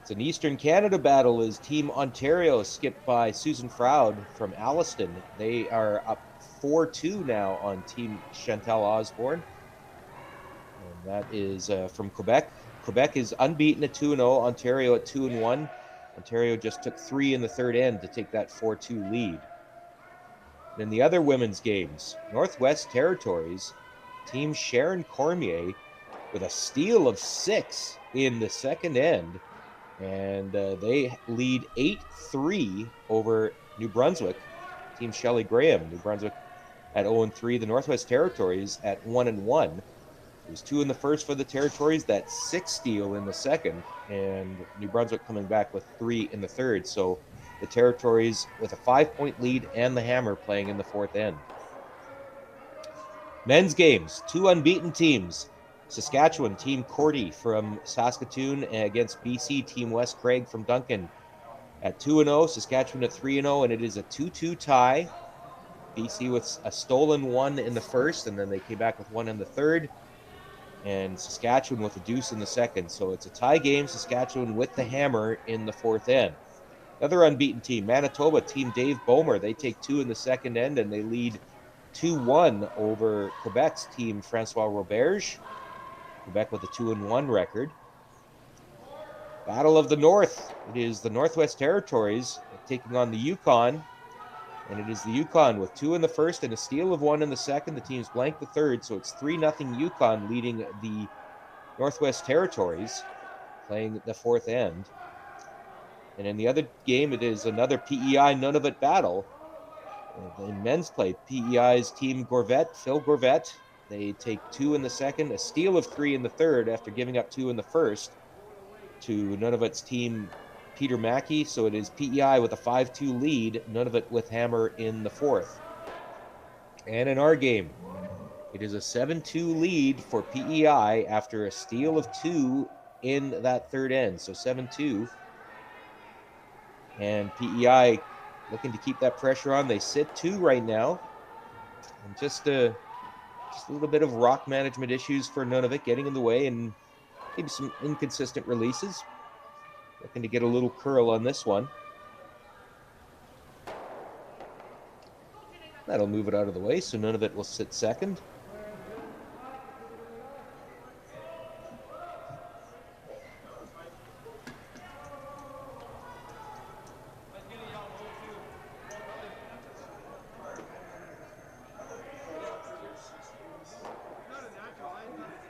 It's an Eastern Canada battle as Team Ontario skipped by Susan Froud from Alliston. They are up 4-2 now on Team Chantal Osborne. And that is from Quebec. Quebec is unbeaten at 2-0, Ontario at 2-1. Ontario just took 3 in the third end to take that 4-2 lead. In the other women's games, Northwest Territories, Team Sharon Cormier with a steal of 6 in the second end. And they lead 8-3 over New Brunswick. Team Shelley Graham, New Brunswick at 0-3. The Northwest Territories at 1-1. There's 2 in the first for the Territories. That's 6 steal in the second. And New Brunswick coming back with 3 in the third. So the Territories with a 5-point lead and the hammer playing in the fourth end. Men's games, 2 unbeaten teams. Saskatchewan, Team Cordy from Saskatoon against BC, Team West Craig from Duncan. At 2-0, Saskatchewan at 3-0, and it is a 2-2 tie. BC with a stolen one in the first, and then they came back with one in the third. And Saskatchewan with a deuce in the second. So it's a tie game. Saskatchewan with the hammer in the fourth end. Another unbeaten team, Manitoba, Team Dave Bomer. They take two in the second end, and they lead 2-1 over Quebec's Team Francois Roberge. Quebec with a 2-1 record. Battle of the North. It is the Northwest Territories taking on the Yukon. And it is the Yukon with two in the first and a steal of one in the second. The team's blanked the third, so it's 3-0 Yukon leading the Northwest Territories, playing the fourth end. And in the other game, it is another PEI Nunavut battle. In men's play, PEI's Team Gorvet, Phil Gorvet, they take two in the second, a steal of three in the third after giving up two in the first to Nunavut's Team Peter Mackey. So it is PEI with a 5-2 lead, Nunavut with hammer in the fourth. And in our game, it is a 7-2 lead for PEI after a steal of two in that third end. So 7-2. And PEI looking to keep that pressure on. They sit two right now. And just a little bit of rock management issues for Nunavut getting in the way, and maybe some inconsistent releases. Looking to get a little curl on this one. That'll move it out of the way, so Nunavut will sit second.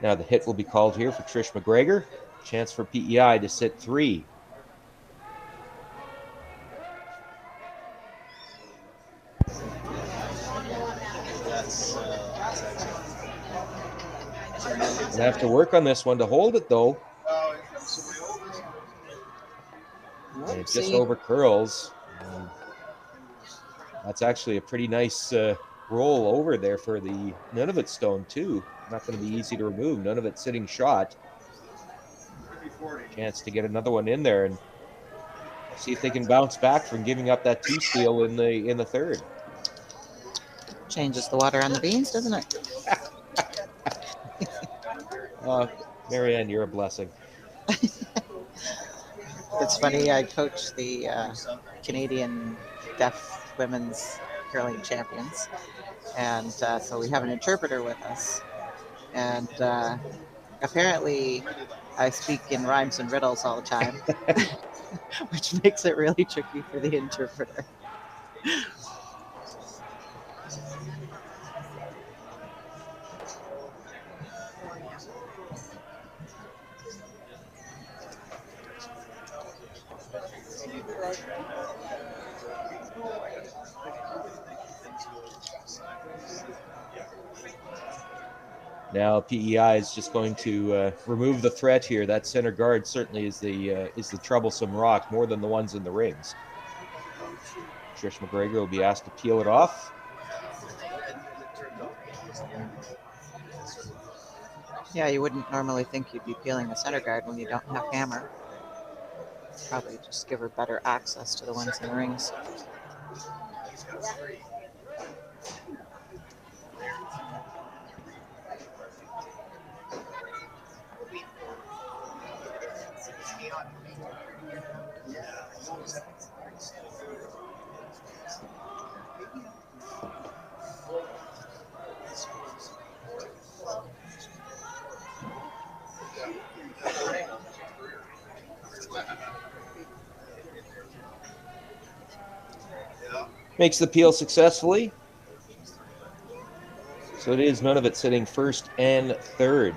Now the hit will be called here for Trish McGregor. Chance for PEI to sit three. Gonna have to work on this one to hold it though. And it just over curls. And that's actually a pretty nice roll over there for the Nunavut stone too. Not going to be easy to remove. Nunavut sitting shot. Chance to get another one in there and see if they can bounce back from giving up that two steal in the third. Changes the water on the beans, doesn't it? Marianne, you're a blessing. It's funny, I coach the Canadian deaf women's curling champions, and so we have an interpreter with us, and apparently I speak in rhymes and riddles all the time, which makes it really tricky for the interpreter. Now PEI is just going to remove the threat here. That center guard certainly is the troublesome rock, more than the ones in the rings. Trish McGregor will be asked to peel it off. Yeah, you wouldn't normally think you'd be peeling a center guard when you don't have hammer. Probably just give her better access to the ones in the rings. Makes the peel successfully. So it is Nunavut sitting first and third.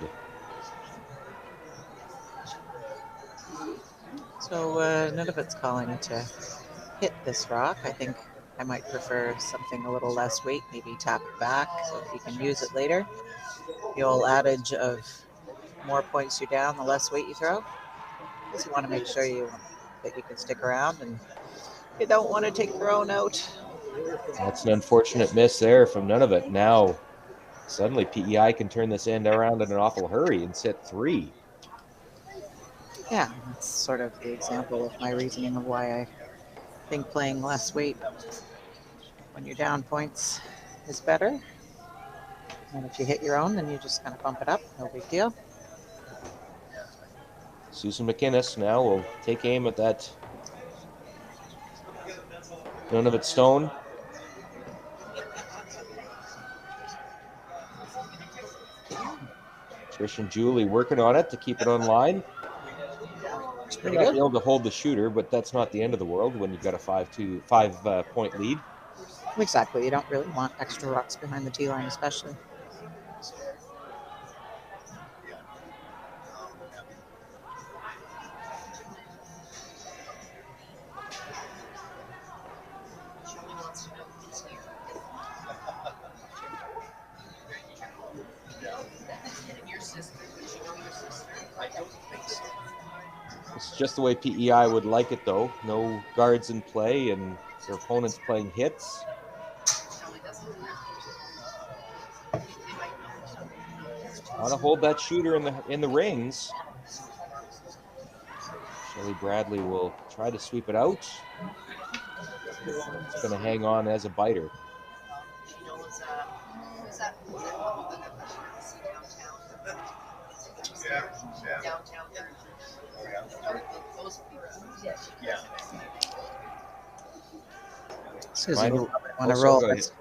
So Nunavut's calling to hit this rock. I think I might prefer something a little less weight, maybe tap it back so that you can use it later. The old adage of more points you down, the less weight you throw. Because you want to make sure that you can stick around and you don't want to take thrown out. That's an unfortunate miss there from Nunavut. Now Suddenly, PEI can turn this end around in an awful hurry and set 3. Yeah, that's sort of the example of my reasoning of why I think playing less weight when you're down points is better. And if you hit your own, then you just kind of bump it up. No big deal. Susan McInnes now will take aim at that Nunavut stone. Trish and Julie working on it to keep it online. It's May pretty not good. be able to hold the shooter, but that's not the end of the world when you've got a 5 point lead. Exactly. You don't really want extra rocks behind the tee line, especially. It's just the way PEI would like it, though. No guards in play, and their opponents playing hits. Want to hold that shooter in the rings. Shelley Bradley will try to sweep it out. It's going to hang on as a biter. Susie will Reminder, probably want to sorry, roll go ahead. this.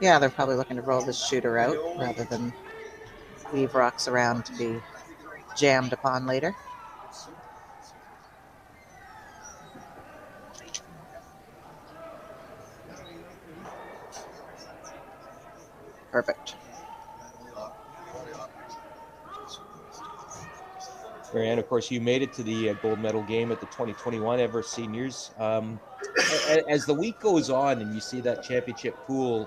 Yeah, they're probably looking to roll this shooter out rather than leave rocks around to be jammed upon later. Perfect. Marianne, of course, you made it to the gold medal game at the 2021 Everest Seniors. As the week goes on and you see that championship pool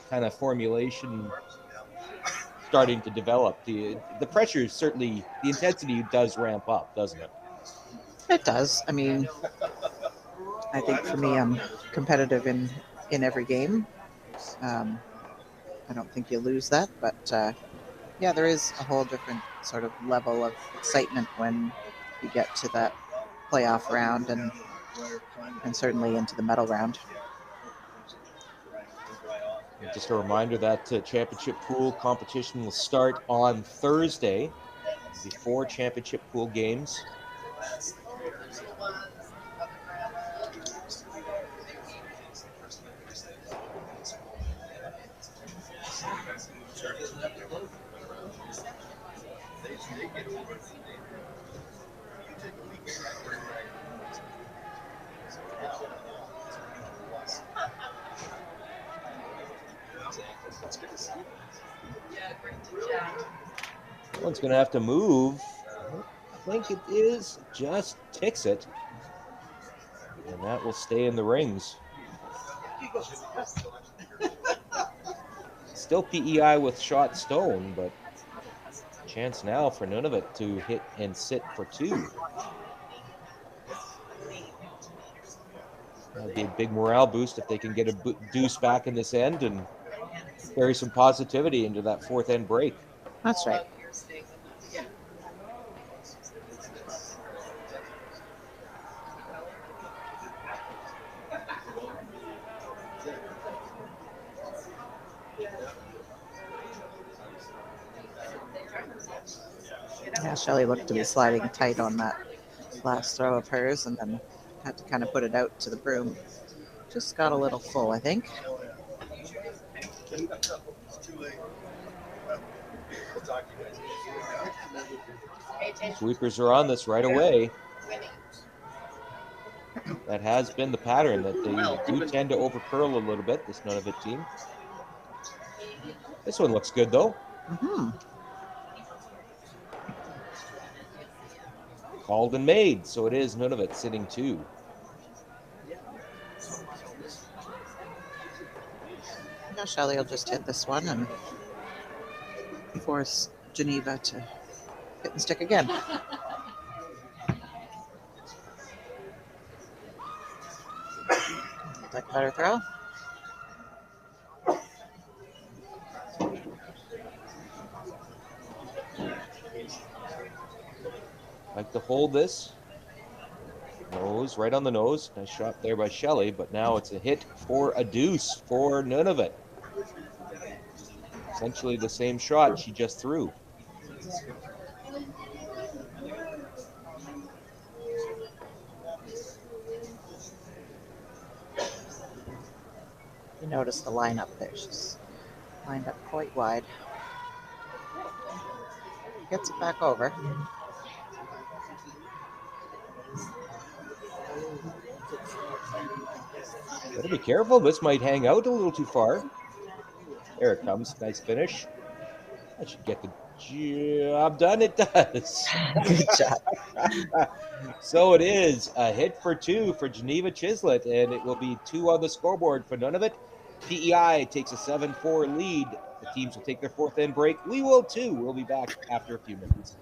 kind of formulation starting to develop, the pressure certainly, the intensity does ramp up, doesn't it? It does. I mean, I think for me, I'm competitive in every game. Um, I don't think you lose that, but yeah, there is a whole different sort of level of excitement when you get to that playoff round and certainly into the medal round. Just a reminder that championship pool competition will start on Thursday before championship pool games. One's going to have to move. I think it is. Just ticks it. And that will stay in the rings. Still PEI with shot stone, but chance now for Nunavut to hit and sit for 2. That'd be a big morale boost if they can get a deuce back in this end and carry some positivity into that 4th end break. That's right. Yeah, Shelley looked to be sliding tight on that last throw of hers and then had to kind of put it out to the broom. Just got a little full, I think. Sweepers are on this right away. That has been the pattern, that they do tend to overcurl a little bit, this Nunavut team. This one looks good, though. Mm-hmm. Called and made, so it is Nunavut sitting 2. Now Shelley will just hit this one and force Geneva to hit and stick again. Like a better throw. to hold this. Nose, right on the nose. Nice shot there by Shelley, but now it's a hit for a deuce for Nunavut. Essentially the same shot she just threw. You notice the lineup there. She's lined up quite wide. Gets it back over. Better be careful. This might hang out a little too far. There it comes. Nice finish. That should get the job done. It does. Good job. So it is a hit for two for Geneva Chislett, and it will be 2 on the scoreboard for Nunavut. PEI takes a 7-4 lead. The teams will take their fourth end break. We will too. We'll be back after a few minutes.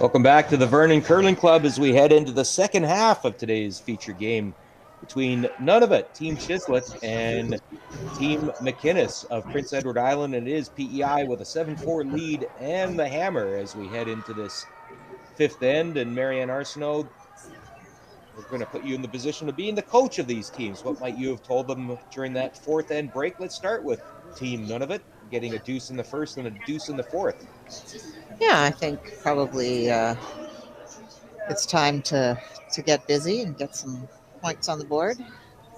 Welcome back to the Vernon Curling Club as we head into the second half of today's feature game between Nunavut, Team Chislett, and Team McInnes of Prince Edward Island. And it is PEI with a 7-4 lead and the hammer as we head into this fifth end. And Marianne Arsenault, we're going to put you in the position of being the coach of these teams. What might you have told them during that fourth end break? Let's start with Team Nunavut getting a deuce in the first and a deuce in the fourth. Yeah, I think probably it's time to get busy and get some points on the board,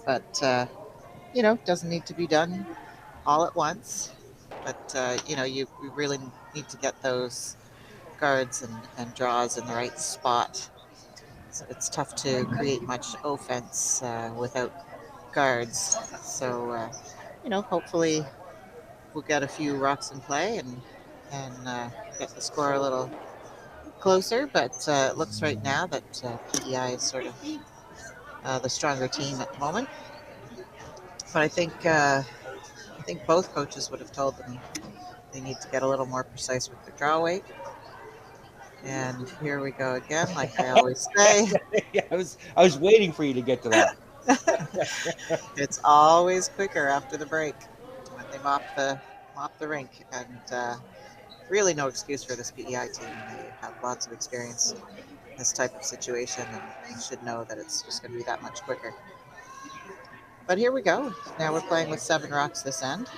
but doesn't need to be done all at once. But you really need to get those guards and draws in the right spot. So it's tough to create much offense without guards. So hopefully we'll get a few rocks in play and get the score a little closer. But it looks right now that PEI is sort of the stronger team at the moment. But I think both coaches would have told them they need to get a little more precise with their draw weight. And here we go again, like I always say. Yeah, I was waiting for you to get to that. It's always quicker after the break when they mop the rink, and really no excuse for this PEI team. They have lots of experience in this type of situation, and should know that it's just going to be that much quicker. But here we go. Now we're playing with 7 rocks this end.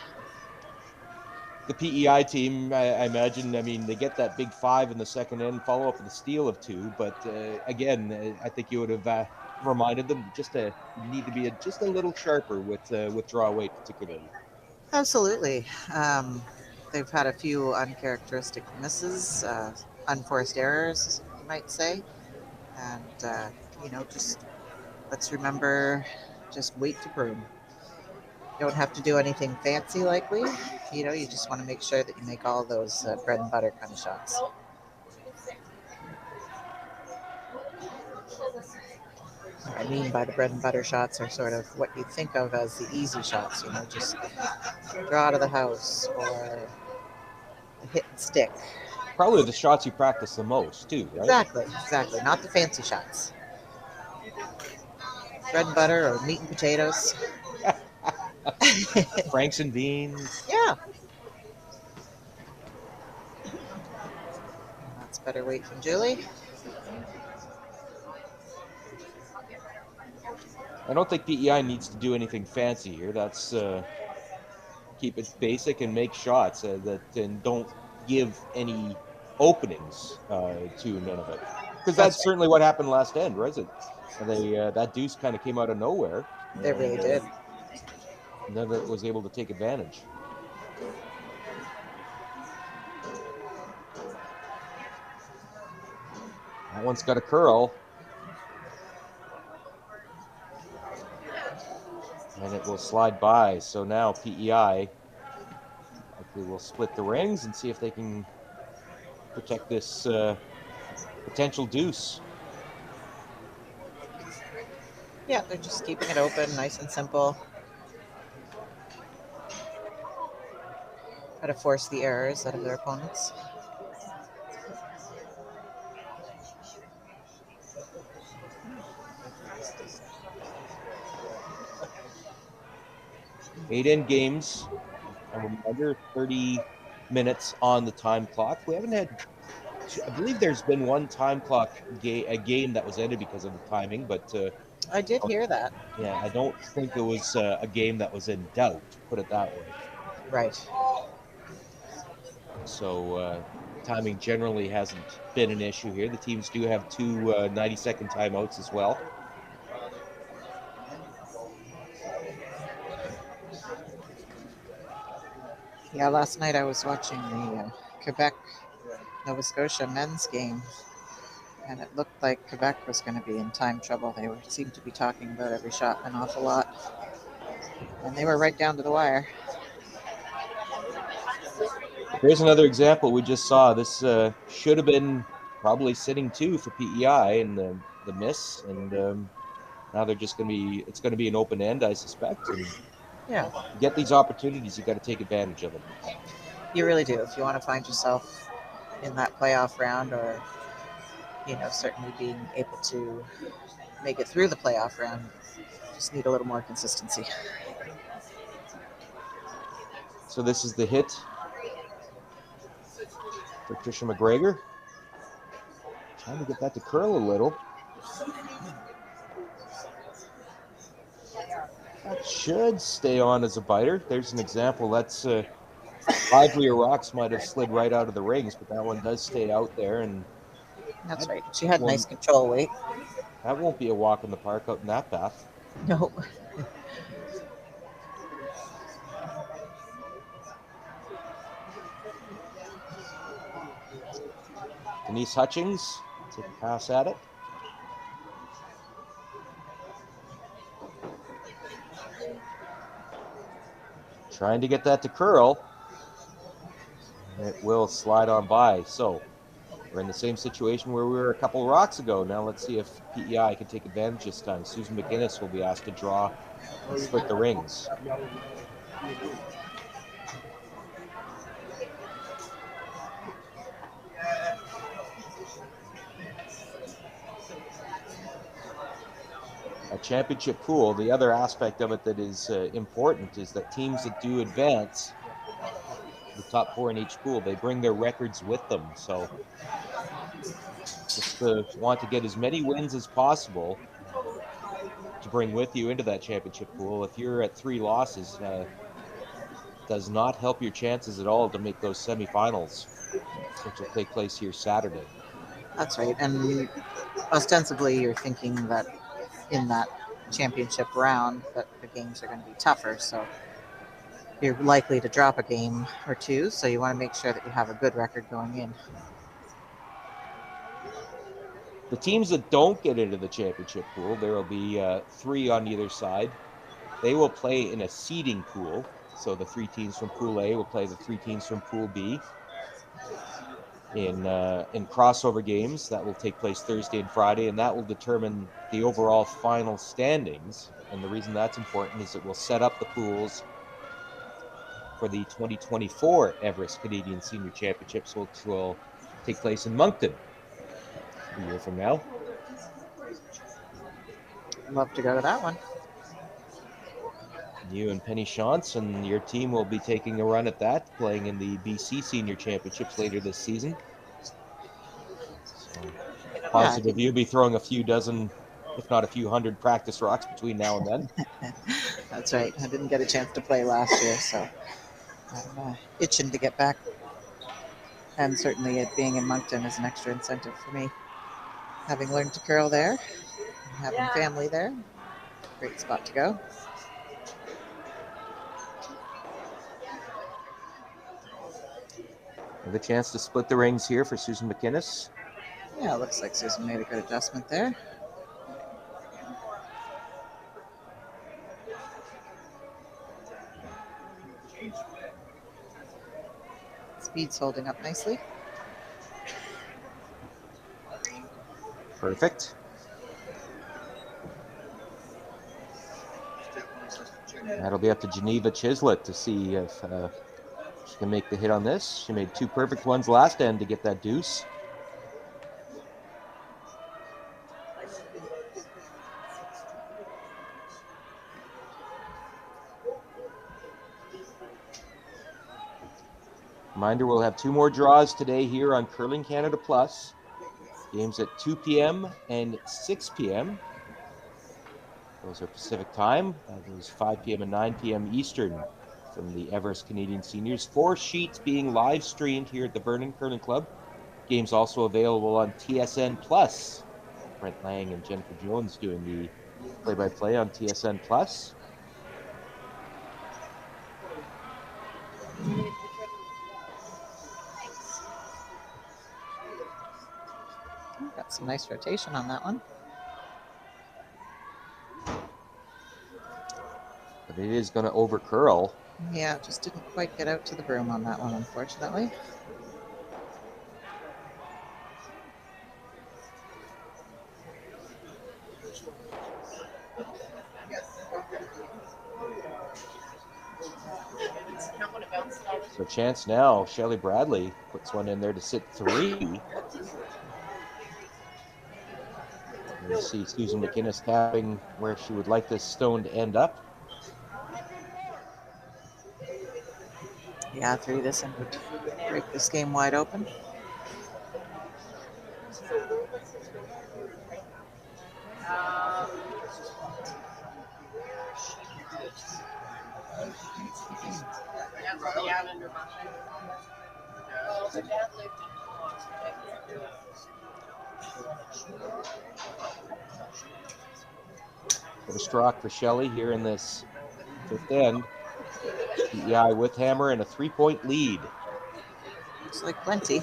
The PEI team, I imagine, I mean, they get that big 5 in the second end, follow up with a steal of 2. But again, I think you would have reminded them just to need to be just a little sharper with draw weight, particularly. Absolutely. They've had a few uncharacteristic misses, unforced errors, you might say. And, just let's remember, just wait to broom. You don't have to do anything fancy, likely. You just want to make sure that you make all those bread and butter kind of shots. What I mean by the bread and butter shots are sort of what you think of as the easy shots, just draw to the house or hit and stick. Probably the shots you practice the most, too, right? Exactly. Not the fancy shots. Bread and butter or meat and potatoes. Franks and beans. Yeah. That's better weight from Julie. I don't think PEI needs to do anything fancy here. That's keep it basic and make shots and don't give any openings to none of it, because that's certainly what happened last end, was it? And that deuce kind of came out of nowhere. They really did. None of it was able to take advantage. That one's got a curl. And it will slide by. So now PEI likely will split the rings and see if they can protect this potential deuce. Yeah, they're just keeping it open, nice and simple. How to force the errors out of their opponents. Eight end games. A reminder, 30 minutes on the time clock. We haven't had, I believe there's been one time clock a game that was ended because of the timing, but I did hear that. yeah, I don't think it was a game that was in doubt, put it that way. Right. So timing generally hasn't been an issue here. The teams do have two 90-second timeouts as well. Yeah, last night I was watching the Quebec Nova Scotia men's game, and it looked like Quebec was going to be in time trouble. They seemed to be talking about every shot an awful lot, and they were right down to the wire. Here's another example we just saw. This should have been probably sitting 2 for PEI, and the miss, and now they're just going to be. It's going to be an open end, I suspect. And yeah, get these opportunities, you got to take advantage of them. You really do. If you want to find yourself in that playoff round or certainly being able to make it through the playoff round. Just need a little more consistency. So this is the hit for Trisha McGregor. Trying to get that to curl a little. That should stay on as a biter. There's an example. That's livelier rocks might have slid right out of the rings, but that one does stay out there, and That's that right. She had one, nice control weight. that won't be a walk in the park out in that path. No. Denise Hutchings, take a pass at it. Trying to get that to curl. And it will slide on by. So we're in the same situation where we were a couple of rocks ago. Now let's see if PEI can take advantage this time. Susan McGinnis will be asked to draw and split the rings. A championship pool, the other aspect of it that is important is that teams that do advance, the top 4 in each pool, they bring their records with them. So just want to get as many wins as possible to bring with you into that championship pool. If you're at 3 losses, does not help your chances at all to make those semifinals, which will take place here Saturday. That's right. And ostensibly, you're thinking that in that championship round that the games are going to be tougher. So you're likely to drop a game or two. So you want to make sure that you have a good record going in. The teams that don't get into the championship pool, there will be 3 on either side. They will play in a seeding pool. So the 3 teams from Pool A will play the 3 teams from Pool B in crossover games that will take place Thursday and Friday, and that will determine the overall final standings. And the reason that's important is it will set up the pools for the 2024 Everest Canadian Senior Championships, which will take place in Moncton a year from now. Love to go to that one. You and Penny Shantz and your team will be taking a run at that, playing in the BC Senior Championships later this season. So positive you'll be throwing a few dozen, if not a few hundred practice rocks between now and then. That's right. I didn't get a chance to play last year, so I'm itching to get back. And certainly it being in Moncton is an extra incentive for me. Having learned to curl there, having family there, great spot to go. The chance to split the rings here for Susan McInnes. Yeah, it looks like Susan made a good adjustment there. Speed's holding up nicely. Perfect. That'll be up to Geneva Chislett to see if she can make the hit on this. She made 2 perfect ones last end to get that deuce. Reminder, we'll have 2 more draws today here on Curling Canada Plus. Games at 2 p.m. and 6 p.m. Those are Pacific time. Those 5 p.m. and 9 p.m. Eastern from the Everest Canadian Seniors. 4 sheets being live streamed here at the Vernon Curling Club. Games also available on TSN Plus. Brent Lang and Jennifer Jones doing the play-by-play on TSN Plus. Got some nice rotation on that one. But it is going to over curl. Yeah, just didn't quite get out to the broom on that one, unfortunately. So chance now, Shelley Bradley puts one in there to sit 3. You see Susan McInnes tapping where she would like this stone to end up. Yeah, 3 this and would break this game wide open. Bit of stroke for Shelley here in this fifth end. PEI with hammer and a 3-point lead. Looks like plenty.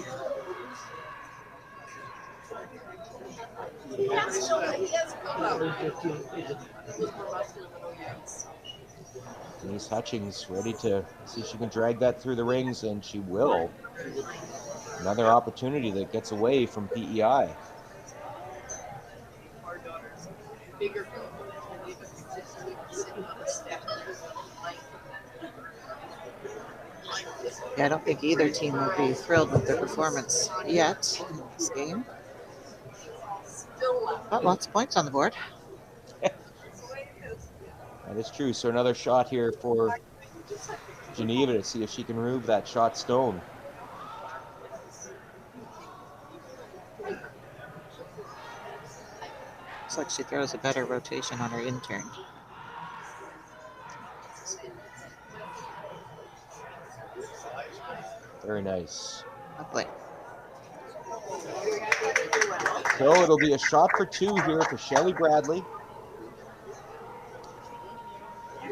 Denise Hutchings ready to see if she can drag that through the rings, and she will. Another opportunity that gets away from PEI. Yeah, I don't think either team will be thrilled with their performance yet in this game. But lots of points on the board. That is true. So another shot here for Geneva to see if she can remove that shot stone. Looks like she throws a better rotation on her intern. Very nice. Lovely. So it'll be a shot for 2 here for Shelley Bradley.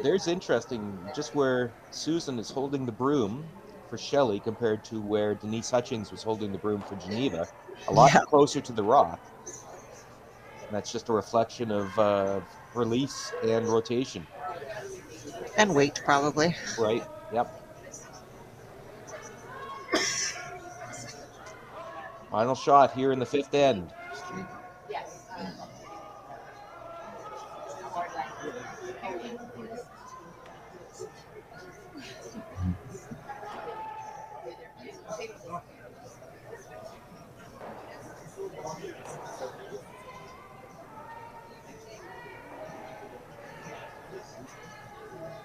There's interesting, just where Susan is holding the broom for Shelley compared to where Denise Hutchings was holding the broom for Geneva. A lot closer to the rock. And that's just a reflection of release and rotation. And weight, probably. Right, yep. Final shot here in the fifth end.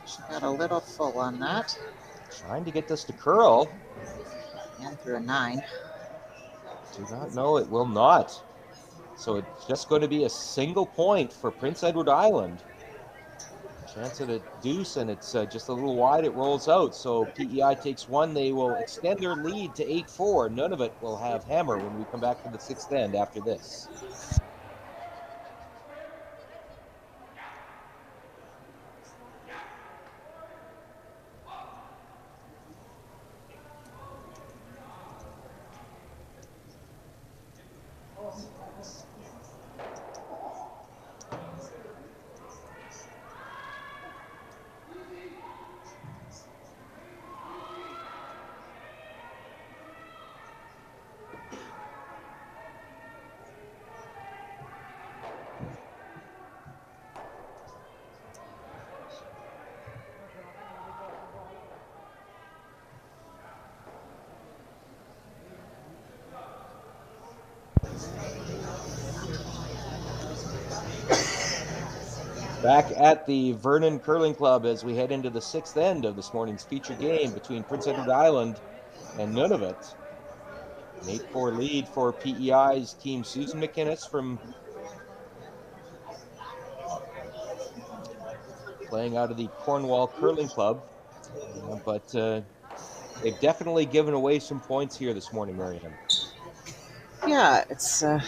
She got a little full on that. Trying to get this to curl. And through a 9. Do not know, it will not. So it's just going to be a single point for Prince Edward Island. Chance at a deuce, and it's just a little wide. It rolls out. So PEI takes 1. They will extend their lead to 8-4. None of it will have hammer when we come back to the sixth end after this. Back at the Vernon Curling Club as we head into the sixth end of this morning's feature game between Prince Edward Island and Nunavut. An 8-4 lead for PEI's team. Susan McInnes from playing out of the Cornwall Curling Club. But they've definitely given away some points here this morning, Marianne. Yeah, it's a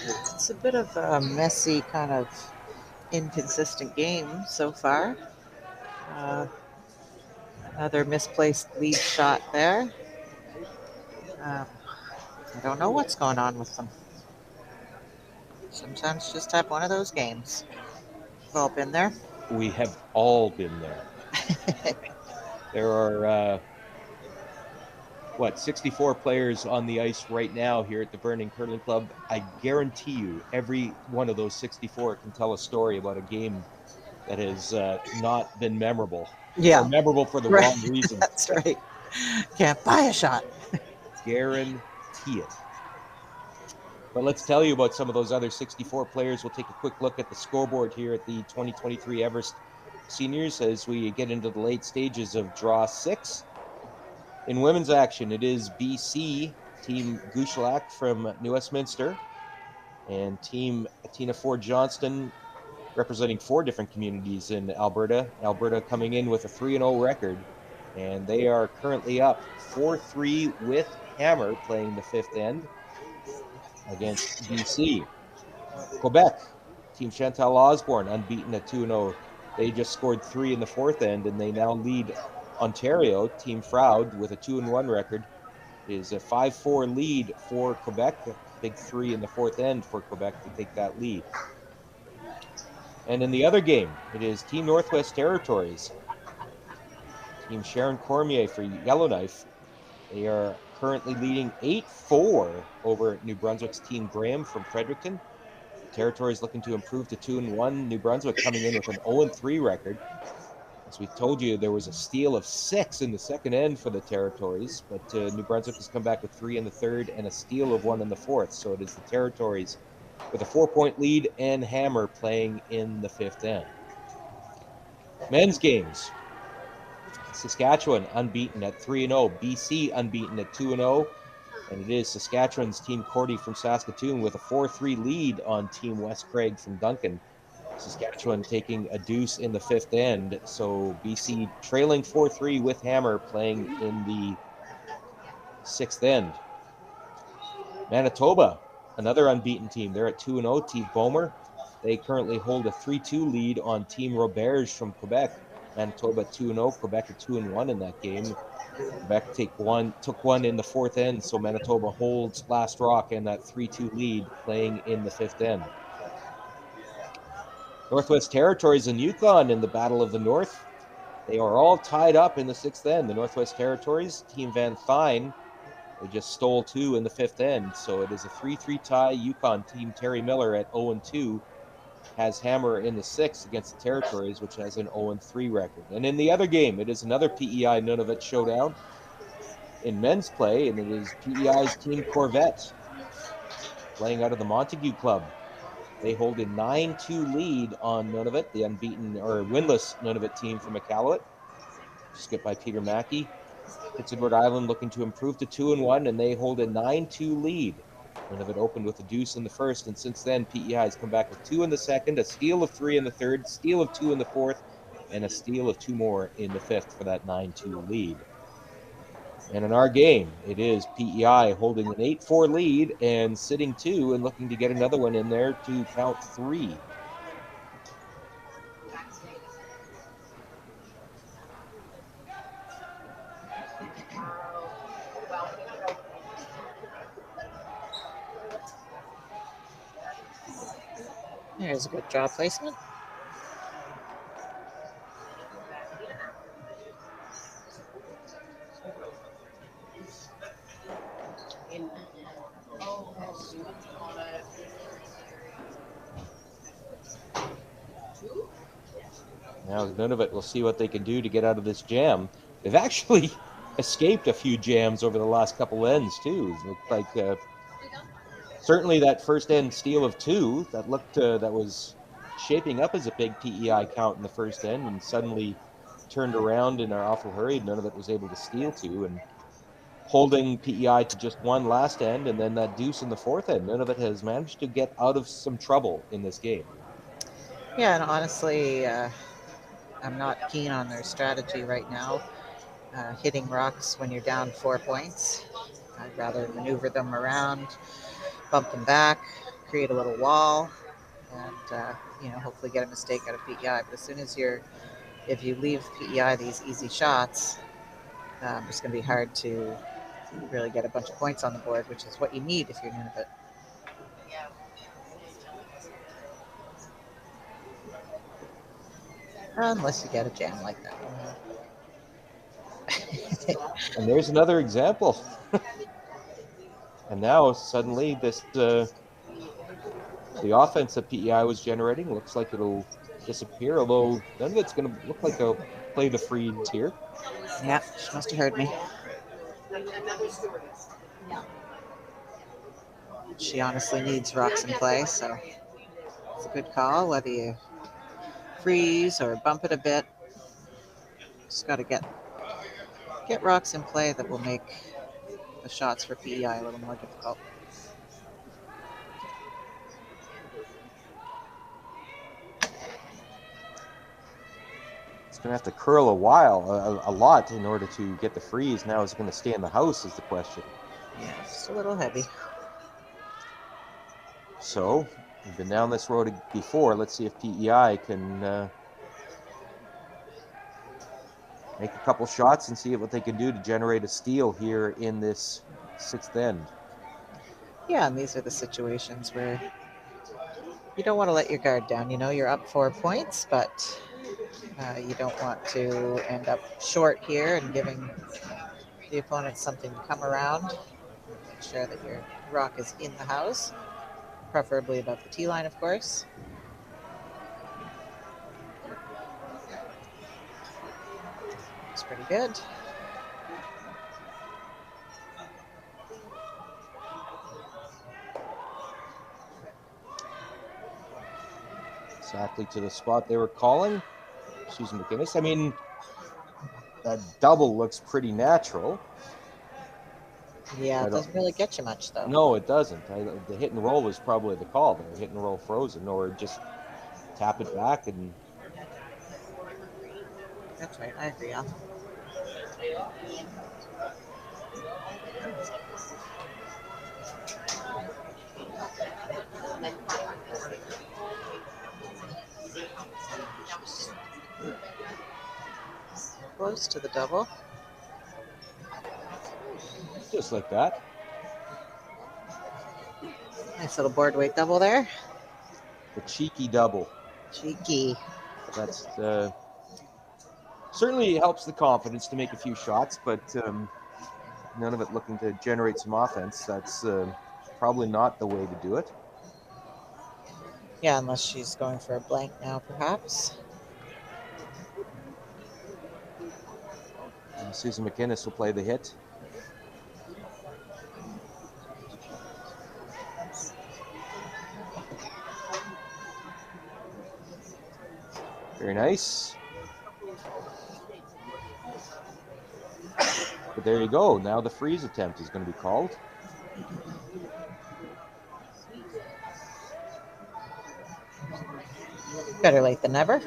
bit of a messy, kind of inconsistent game so far. Another misplaced lead shot there. I don't know what's going on with them. Sometimes just have one of those games. We've all been there. We have all been there. There are 64 players on the ice right now here at the Vernon Curling Club. I guarantee you every one of those 64 can tell a story about a game that has not been memorable. Yeah. Or memorable for the Right. wrong reason. That's right. Can't buy a shot. Guarantee it. But let's tell you about some of those other 64 players. We'll take a quick look at the scoreboard here at the 2023 Everest Seniors as we get into the late stages of Draw 6. In women's action, it is BC, Team Gushalak from New Westminster, and Team Atina Ford Johnston, representing 4 different communities in Alberta. Alberta coming in with a 3-0 record, and they are currently up 4-3 with Hammer playing the 5th end against BC. Quebec, Team Chantal Osborne, unbeaten at 2-0. They just scored 3 in the 4th end, and they now lead Ontario, Team Froud, with a 2-1 record. It is a 5-4 lead for Quebec, a big 3 in the 4th end for Quebec to take that lead. And in the other game, it is Team Northwest Territories. Team Sharon Cormier for Yellowknife. They are currently leading 8-4 over New Brunswick's Team Graham from Fredericton. The Territories looking to improve to 2-1. New Brunswick coming in with an 0-3 record. As we told you, there was a steal of 6 in the second end for the Territories, but New Brunswick has come back with 3 in the third and a steal of 1 in the fourth. So it is the Territories with a 4-point lead and Hammer playing in the 5th end. Men's games. Saskatchewan unbeaten at 3-0. BC unbeaten at 2-0. And it is Saskatchewan's Team Cordy from Saskatoon with a 4-3 lead on Team West Craig from Duncan. Saskatchewan taking a deuce in the 5th end. So BC trailing 4-3 with Hammer playing in the 6th end. Manitoba, another unbeaten team. They're at 2-0. Team Bomer. They currently hold a 3-2 lead on Team Roberge from Quebec. Manitoba 2-0, Quebec at 2-1 in that game. Quebec took one in the 4th end, so Manitoba holds last rock and that 3-2 lead playing in the 5th end. Northwest Territories and Yukon in the Battle of the North. They are all tied up in the 6th end. The Northwest Territories, Team Van Thyn, they just stole 2 in the 5th end, so it is a 3-3 tie. Yukon Team Terry Miller at 0-2 has Hammer in the 6th against the Territories, which has an 0-3 record. And in the other game, it is another PEI Nunavut showdown in men's play, and it is PEI's Team Corvette playing out of the Montague Club. They hold a 9-2 lead on Nunavut, the unbeaten or winless Nunavut team from Iqaluit, skipped by Peter Mackey. Prince Edward Island looking to improve to 2-1, and they hold a 9-2 lead. Nunavut opened with a deuce in the first, and since then, PEI has come back with 2 in the second, a steal of 3 in the third, steal of 2 in the fourth, and a steal of 2 more in the fifth for that 9-2 lead. And in our game, it is PEI holding an 8-4 lead and sitting 2 and looking to get another one in there to count 3. There's a good draw placement. Now Nunavut will see what they can do to get out of this jam. They've actually escaped a few jams over the last couple ends too. It looked like certainly that first end steal of 2 that was shaping up as a big PEI count in the first end, and suddenly turned around in an awful hurry. Nunavut was able to steal 2 and holding PEI to just 1 last end, and then that deuce in the 4th end. Nunavut has managed to get out of some trouble in this game. Yeah, and honestly, I'm not keen on their strategy right now. Hitting rocks when you're down 4 points. I'd rather maneuver them around, bump them back, create a little wall, and hopefully get a mistake out of PEI. But as soon as if you leave PEI these easy shots, it's going to be hard to really get a bunch of points on the board, which is what you need if you're Nunavut. Unless you get a jam like that. And there's another example. And now suddenly the offense that PEI was generating looks like it'll disappear, although none of it's going to look like they'll play the freeze here. Yeah, she must have heard me. She honestly needs rocks in play, so it's a good call. Whether you freeze or bump it a bit, just got to get rocks in play that will make the shots for PEI a little more difficult. It's going to have to curl a lot in order to get the freeze. Now, is it going to stay in the house is the question. Yeah, just a little heavy. So, we've been down this road before. Let's see if PEI can make a couple shots and see what they can do to generate a steal here in this sixth end. Yeah, and these are the situations where you don't want to let your guard down. You know, you're up 4 points, but you don't want to end up short here and giving the opponent something to come around. Make sure that your rock is in the house, preferably above the tee line, of course. It's pretty good. Exactly to the spot they were calling. Susan McInnes. I mean, that double looks pretty natural. Yeah, it doesn't really get you much, though. No, it doesn't. The hit and roll was probably the call there. Hit and roll frozen, or just tap it back and. That's right. I agree. Al. Close to the double. Just like that. Nice little board weight double there. The cheeky double. Cheeky. That's certainly helps the confidence to make a few shots, but none of it looking to generate some offense. That's probably not the way to do it. Yeah, unless she's going for a blank now, perhaps. Susan McInnes will play the hit. Very nice. But there you go. Now the freeze attempt is going to be called. Better late than never.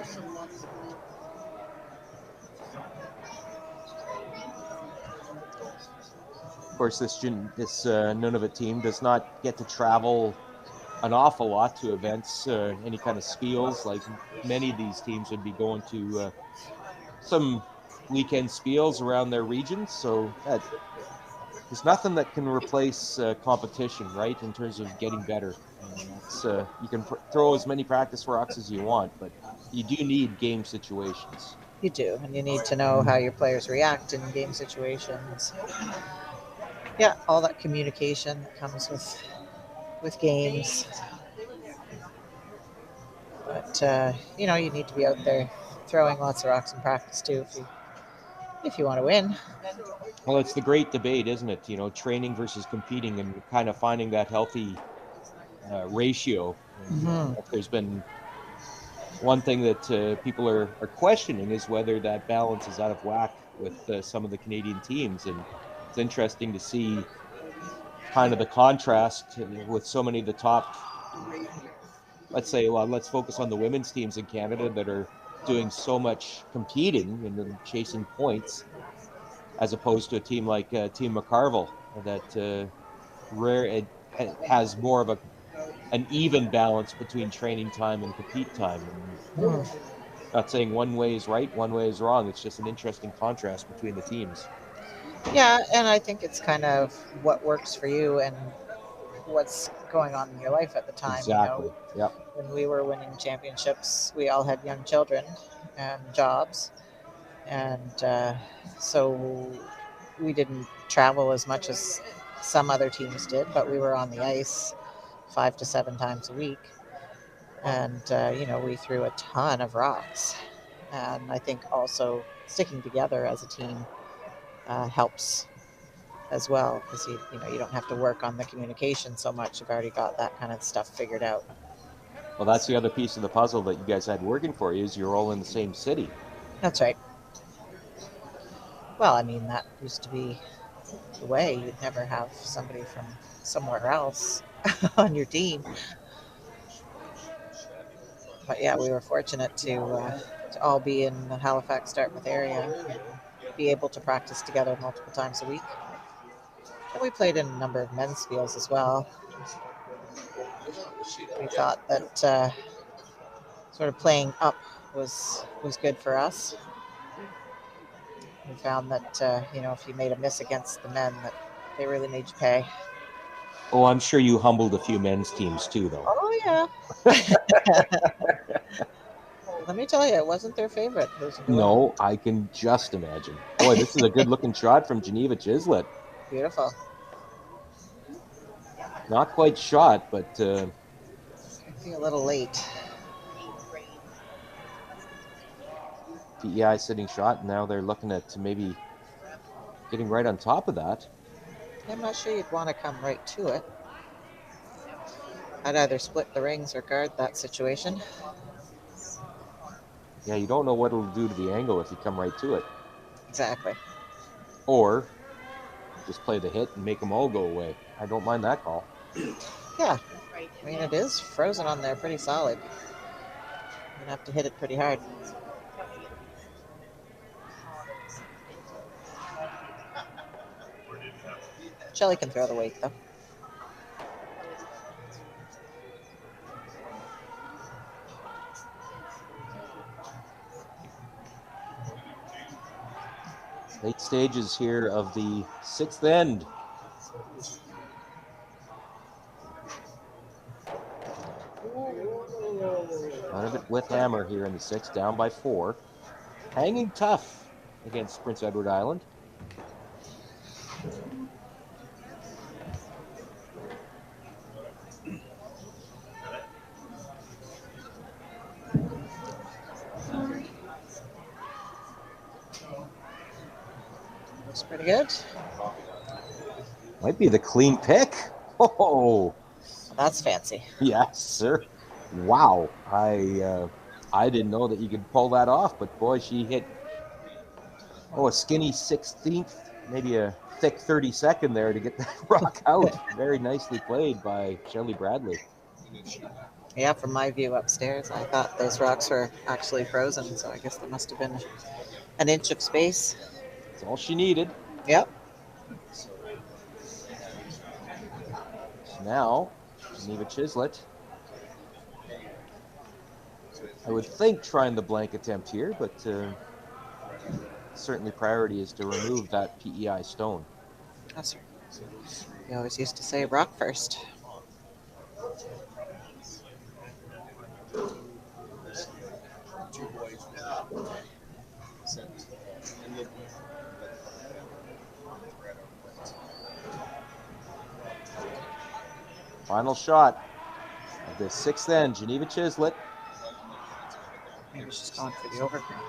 Of course, this Nunavut team does not get to travel an awful lot to events, any kind of spiels. Like many of these teams would be going to some weekend spiels around their regions. So there's nothing that can replace competition, right? In terms of getting better. You can throw as many practice rocks as you want, but you do need game situations. You do, and you need to know how your players react in game situations. Yeah, all that communication that comes with games. But you know, you need to be out there throwing lots of rocks in practice too if you want to win. Well, it's the great debate, isn't it? You know, training versus competing, and kind of finding that healthy ratio. And Mhm. if there's been one thing that people are questioning is whether that balance is out of whack with some of the Canadian teams, and it's interesting to see kind of the contrast with so many of the top. Let's say, well, let's focus on the women's teams in Canada that are doing so much competing and then chasing points, as opposed to a team like Team McCarville that rare it has more of an even balance between training time and compete time. And Mhm. not saying one way is right, one way is wrong. It's just an interesting contrast between the teams. Yeah, and I think it's kind of what works for you and what's going on in your life at the time. You know, Exactly. Yep. when we were winning championships, we all had young children and jobs, and so we didn't travel as much as some other teams did, but we were on the ice 5 to 7 times a week, and you know, we threw a ton of rocks, and I think also sticking together as a team helps as well, because you don't have to work on the communication so much. You've already got that kind of stuff figured out. Well, that's the other piece of the puzzle that you guys had working for you is you're all in the same city. That's right. Well, I mean, that used to be the way. You'd never have somebody from somewhere else on your team. But yeah, we were fortunate to all be in the Halifax, Dartmouth area and be able to practice together multiple times a week. And we played in a number of men's fields as well. We thought that sort of playing up was good for us. We found that if you made a miss against the men, that they really made you pay. Oh, I'm sure you humbled a few men's teams too, though. Oh yeah. Let me tell you, it wasn't their favorite losing to women. No, I can just imagine. Boy, this is a good-looking shot from Geneva Chislett. Beautiful. Not quite shot, but Could be a little late. PEI sitting shot, and now they're looking at maybe getting right on top of that. I'm not sure you'd want to come right to it. I'd either split the rings or guard that situation. Yeah, you don't know what it'll do to the angle if you come right to it. Exactly. Or just play the hit and make them all go away. I don't mind that call. Yeah. I mean, it is frozen on there pretty solid. You'd have to hit it pretty hard. Shelly can throw the weight, though. Late stages here of the sixth end. None of it with hammer here in the sixth, down by 4. Hanging tough against Prince Edward Island. Looks pretty good. Might be the clean pick. Oh, That's fancy. yes, sir. Wow. I didn't know that you could pull that off, but boy, she hit a skinny 16th, maybe a thick 32nd there to get that rock out. Very nicely played by Shelley Bradley. Yeah, from my view upstairs, I thought those rocks were actually frozen, so I guess there must have been an inch of space. That's all she needed. Yep. So now, Geneva Chislett, I would think trying the blank attempt here, but certainly priority is to remove that PEI stone. That's right. You always used to say rock first. Final shot of the sixth end, Geneva Chislett. Maybe she's going for the overgreen.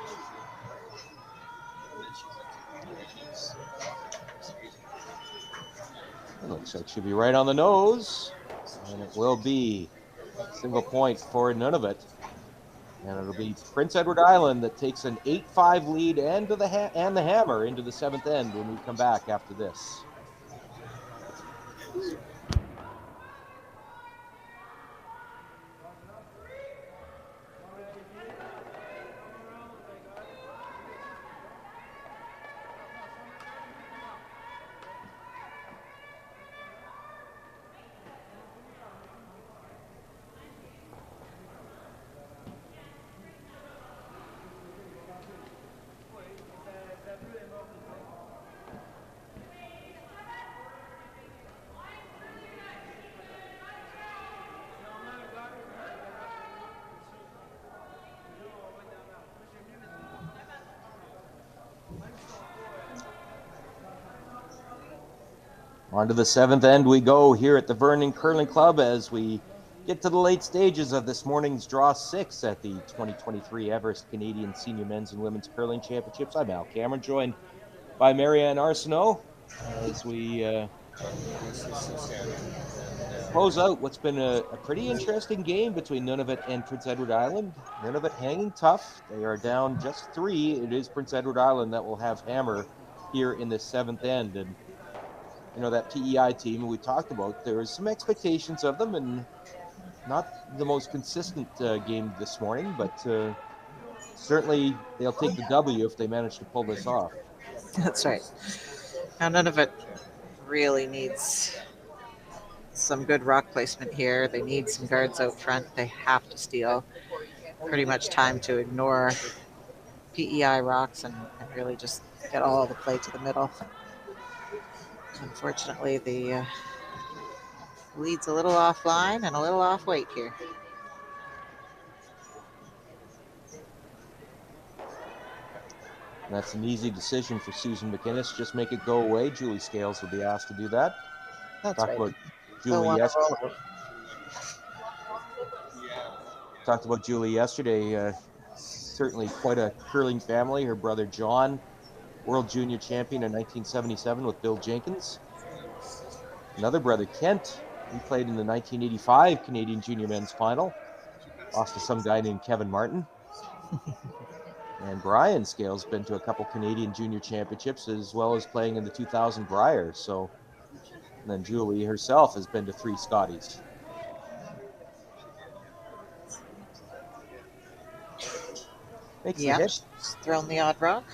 It looks like she'll be right on the nose, and it will be single point for Nunavut. And it'll be Prince Edward Island that takes an 8-5 lead and the hammer into the seventh end when we come back after this. On to the seventh end we go here at the Vernon Curling Club as we get to the late stages of this morning's Draw 6 at the 2023 Everest Canadian Senior Men's and Women's Curling Championships. I'm Al Cameron, joined by Marianne Arsenault. as we close out what's been a pretty interesting game between Nunavut and Prince Edward Island. Nunavut hanging tough. They are down just 3. It is Prince Edward Island that will have hammer here in the 7th end. And, that PEI team we talked about, there was some expectations of them, and not the most consistent game this morning, but certainly they'll take the W if they manage to pull this off. That's right. Now, none of it really needs some good rock placement here. They need some guards out front. They have to steal pretty much time to ignore PEI rocks and really just get all the play to the middle. Unfortunately, the lead's a little offline and a little off weight here. That's an easy decision for Susan McInnes. Just make it go away. Julie Scales will be asked to do that. That's Talked right. about They'll Julie want to yesterday. roll out. Talked about Julie yesterday. Certainly quite a curling family. Her brother John, world junior champion in 1977 with Bill Jenkins. Another brother Kent, he played in the 1985 Canadian Junior Men's Final. Lost to some guy named Kevin Martin. And Brian Scales been to a couple Canadian Junior Championships, as well as playing in the 2000 Brier. So, and then Julie herself has been to 3 Scotties. Makes the hit. She's thrown the odd rock.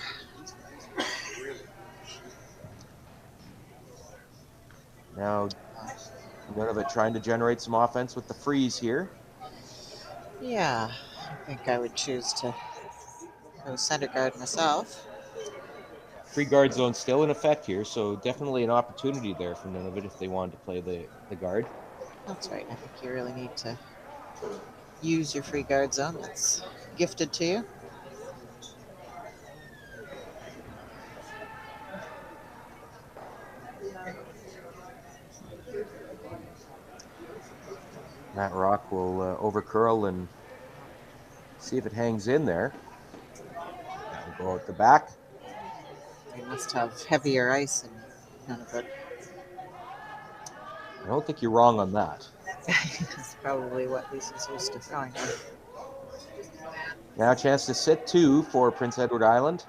Now, Nunavut trying to generate some offense with the freeze here. Yeah, I think I would choose to go center guard myself. Free guard zone still in effect here, so definitely an opportunity there for Nunavut if they wanted to play the guard. That's right. I think you really need to use your free guard zone. That's gifted to you. That rock will over curl and see if it hangs in there. That'll go out the back. They must have heavier ice and none of it. I don't think you're wrong on that. That's probably what Lisa's used to throwing with. Now a chance to sit 2 for Prince Edward Island.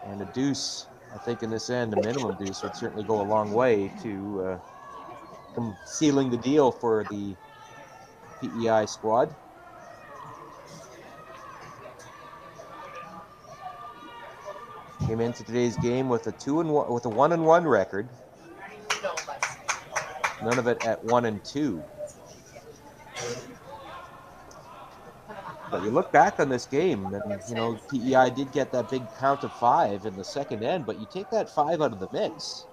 And a deuce, I think in this end, a minimum deuce would certainly go a long way to sealing the deal for the PEI squad. Came into today's game with a 2-1 with a 1-1 record. None of it at 1-2. But you look back on this game, and PEI did get that big count of 5 in the second end, but you take that 5 out of the mix,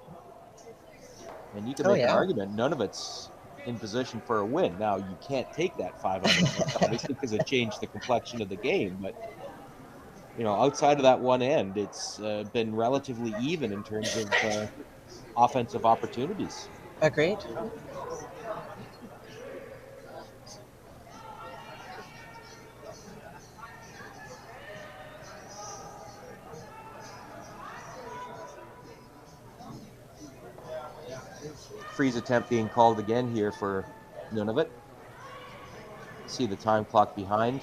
and you can make an argument none of it's in position for a win. Now you can't take that 5 out of the mix, obviously, because it changed the complexion of the game, but outside of that one end, it's been relatively even in terms of offensive opportunities. Agreed. Freeze attempt being called again here for Nunavut. See the time clock behind.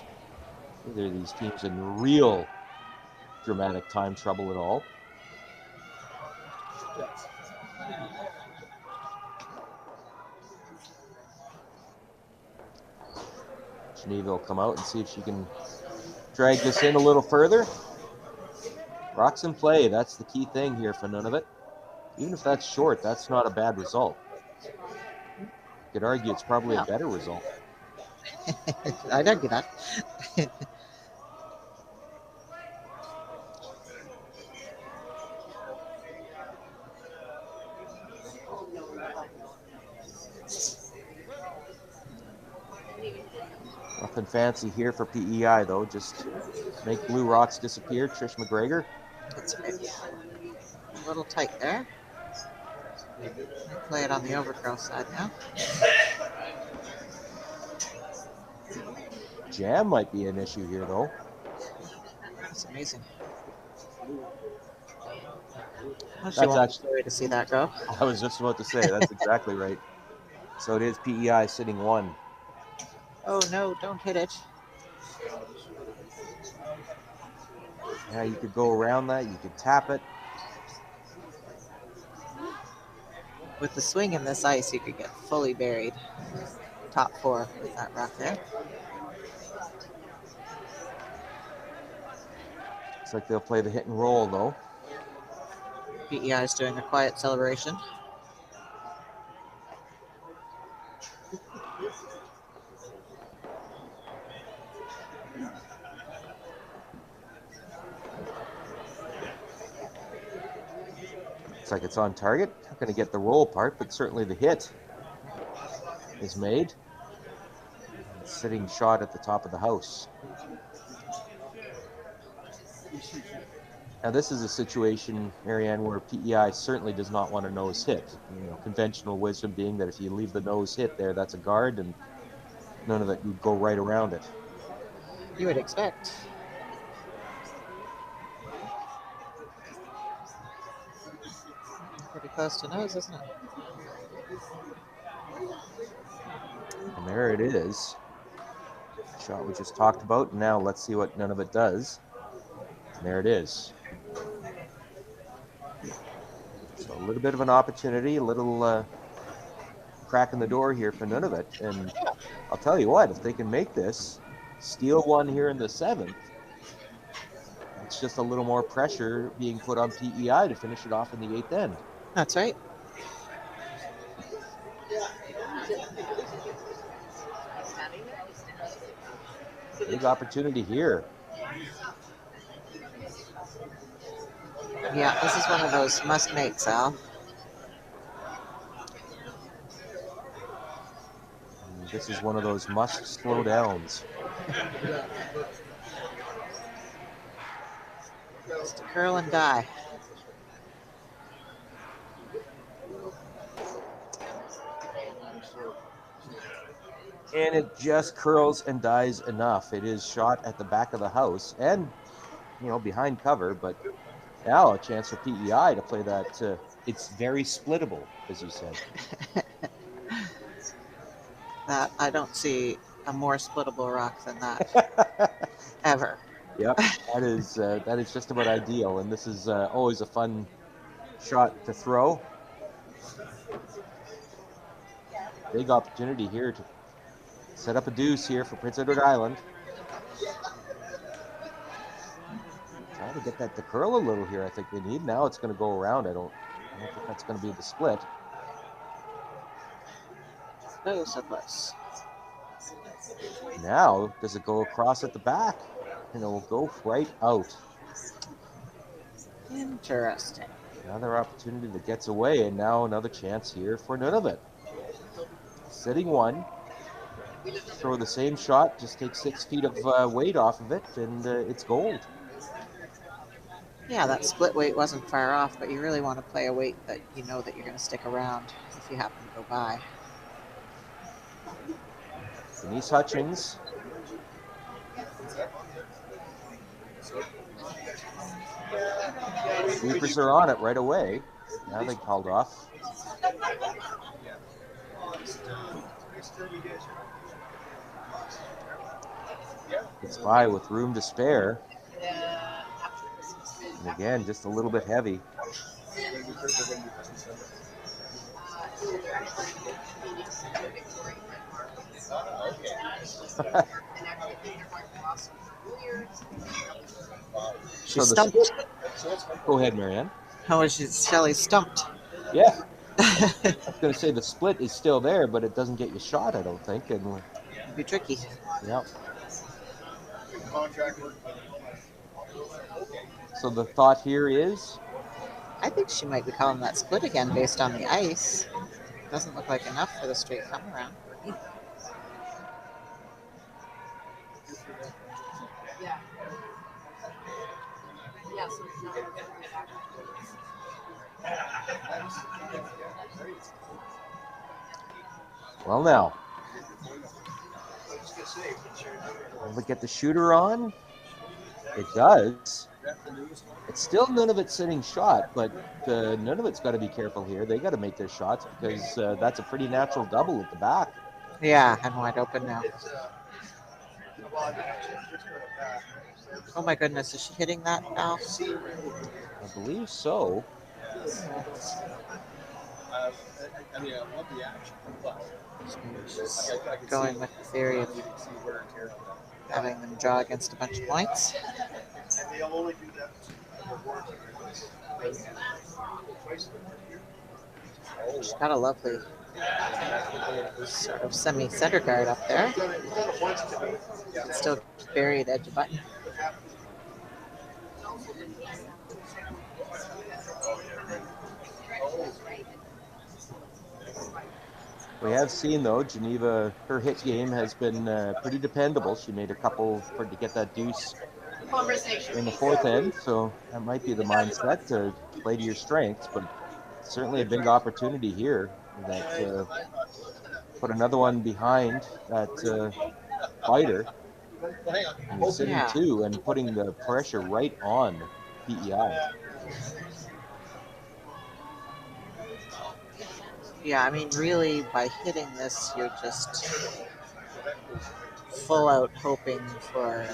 Neither of these teams in real dramatic time trouble at all. Geneva will come out and see if she can drag this in a little further. Rocks in play, that's the key thing here for Nunavut. Even if that's short, that's not a bad result. You could argue it's probably a better result. I'd argue that. Nothing fancy here for PEI, though. Just make blue rocks disappear. Trish McGregor. That's right. A little tight there. Play it on the overcurl side now. Jam might be an issue here, though. That's amazing. Well, she That's won't be actually, sorry to see that go. I was just about to say, that's exactly right. So it is PEI sitting 1. Oh no, don't hit it. Yeah, you could go around that. You could tap it. With the swing in this ice, you could get fully buried. Top 4 with that rock there. Looks like they'll play the hit and roll, though. PEI is doing a quiet celebration. Looks like it's on target. Not going to get the roll part, but certainly the hit is made. Sitting shot at the top of the house. Now, this is a situation, Marianne, where PEI certainly does not want a nose hit. You know, conventional wisdom being that if you leave the nose hit there, that's a guard, and none of it would go right around it. You would expect. Pretty close to nose, isn't it? And there it is. Shot we just talked about. Now let's see what none of it does. And there it is. So a little bit of an opportunity, a little crack in the door here for none of it. And I'll tell you what, if they can make this, steal one here in the 7th, that's just a little more pressure being put on PEI to finish it off in the 8th end. That's right. Big opportunity here. Yeah, this is one of those must make, Sal. And this is one of those must slow downs. Just to curl and die. And it just curls and dies enough. It is shot at the back of the house and, you know, behind cover, but now a chance for PEI to play that. It's very splittable, as you said. That I don't see a more splittable rock than that ever. Yep, that is just about ideal, and this is always a fun shot to throw. Big opportunity here to set up a deuce here for Prince Edward Island. Trying to get that to curl a little here. I think they need. Now it's going to go around. I don't think that's going to be the split. Oh, so close. Now does it go across at the back? And it will go right out. Interesting. Another opportunity that gets away, and now another chance here for none of it. Sitting 1. Throw the same shot, just take 6 feet of weight off of it, and it's gold. Yeah, that split weight wasn't far off, but you really want to play a weight that you know that you're going to stick around if you happen to go by. Denise Hutchings. Sweepers are on it right away. Now they called off. It's by with room to spare. And again, just a little bit heavy. She's stumped. Go ahead, Marianne. How is Shelley stumped? Yeah. I was going to say the split is still there, but it doesn't get you shot, I don't think. And It'd be tricky. yeah. So the thought here is, I think she might be calling that split again based on the ice. Doesn't look like enough for the straight come around. well, now. Will it get the shooter on? It does. It's still none of it sitting shot, but none of it's got to be careful here. They got to make their shots because that's a pretty natural double at the back. Yeah, and wide open now. Oh my goodness, is she hitting that now? I believe so. I mean, I love the action, but She's going with the theory of having them draw against a bunch of points. and they'll only do that She's got a lovely sort of semi-center guard up there. Still buried edge of button. We have seen, though, Geneva, her hit game has been pretty dependable. She made a couple to get that deuce in the fourth end, so that might be the mindset to play to your strengths, but certainly a big opportunity here that put another one behind that fighter. And he's sitting Yeah. two and putting the pressure right on PEI. Yeah, I mean, really, by hitting this, you're just full out hoping for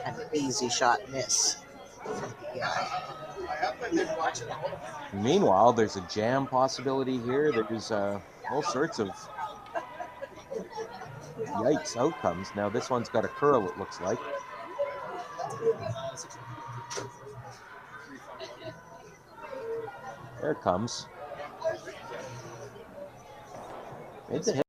an easy shot miss from PEI. Meanwhile, there's a jam possibility here. There's all sorts of yikes outcomes. Now this one's got a curl, it looks like. There it comes. Made the hit.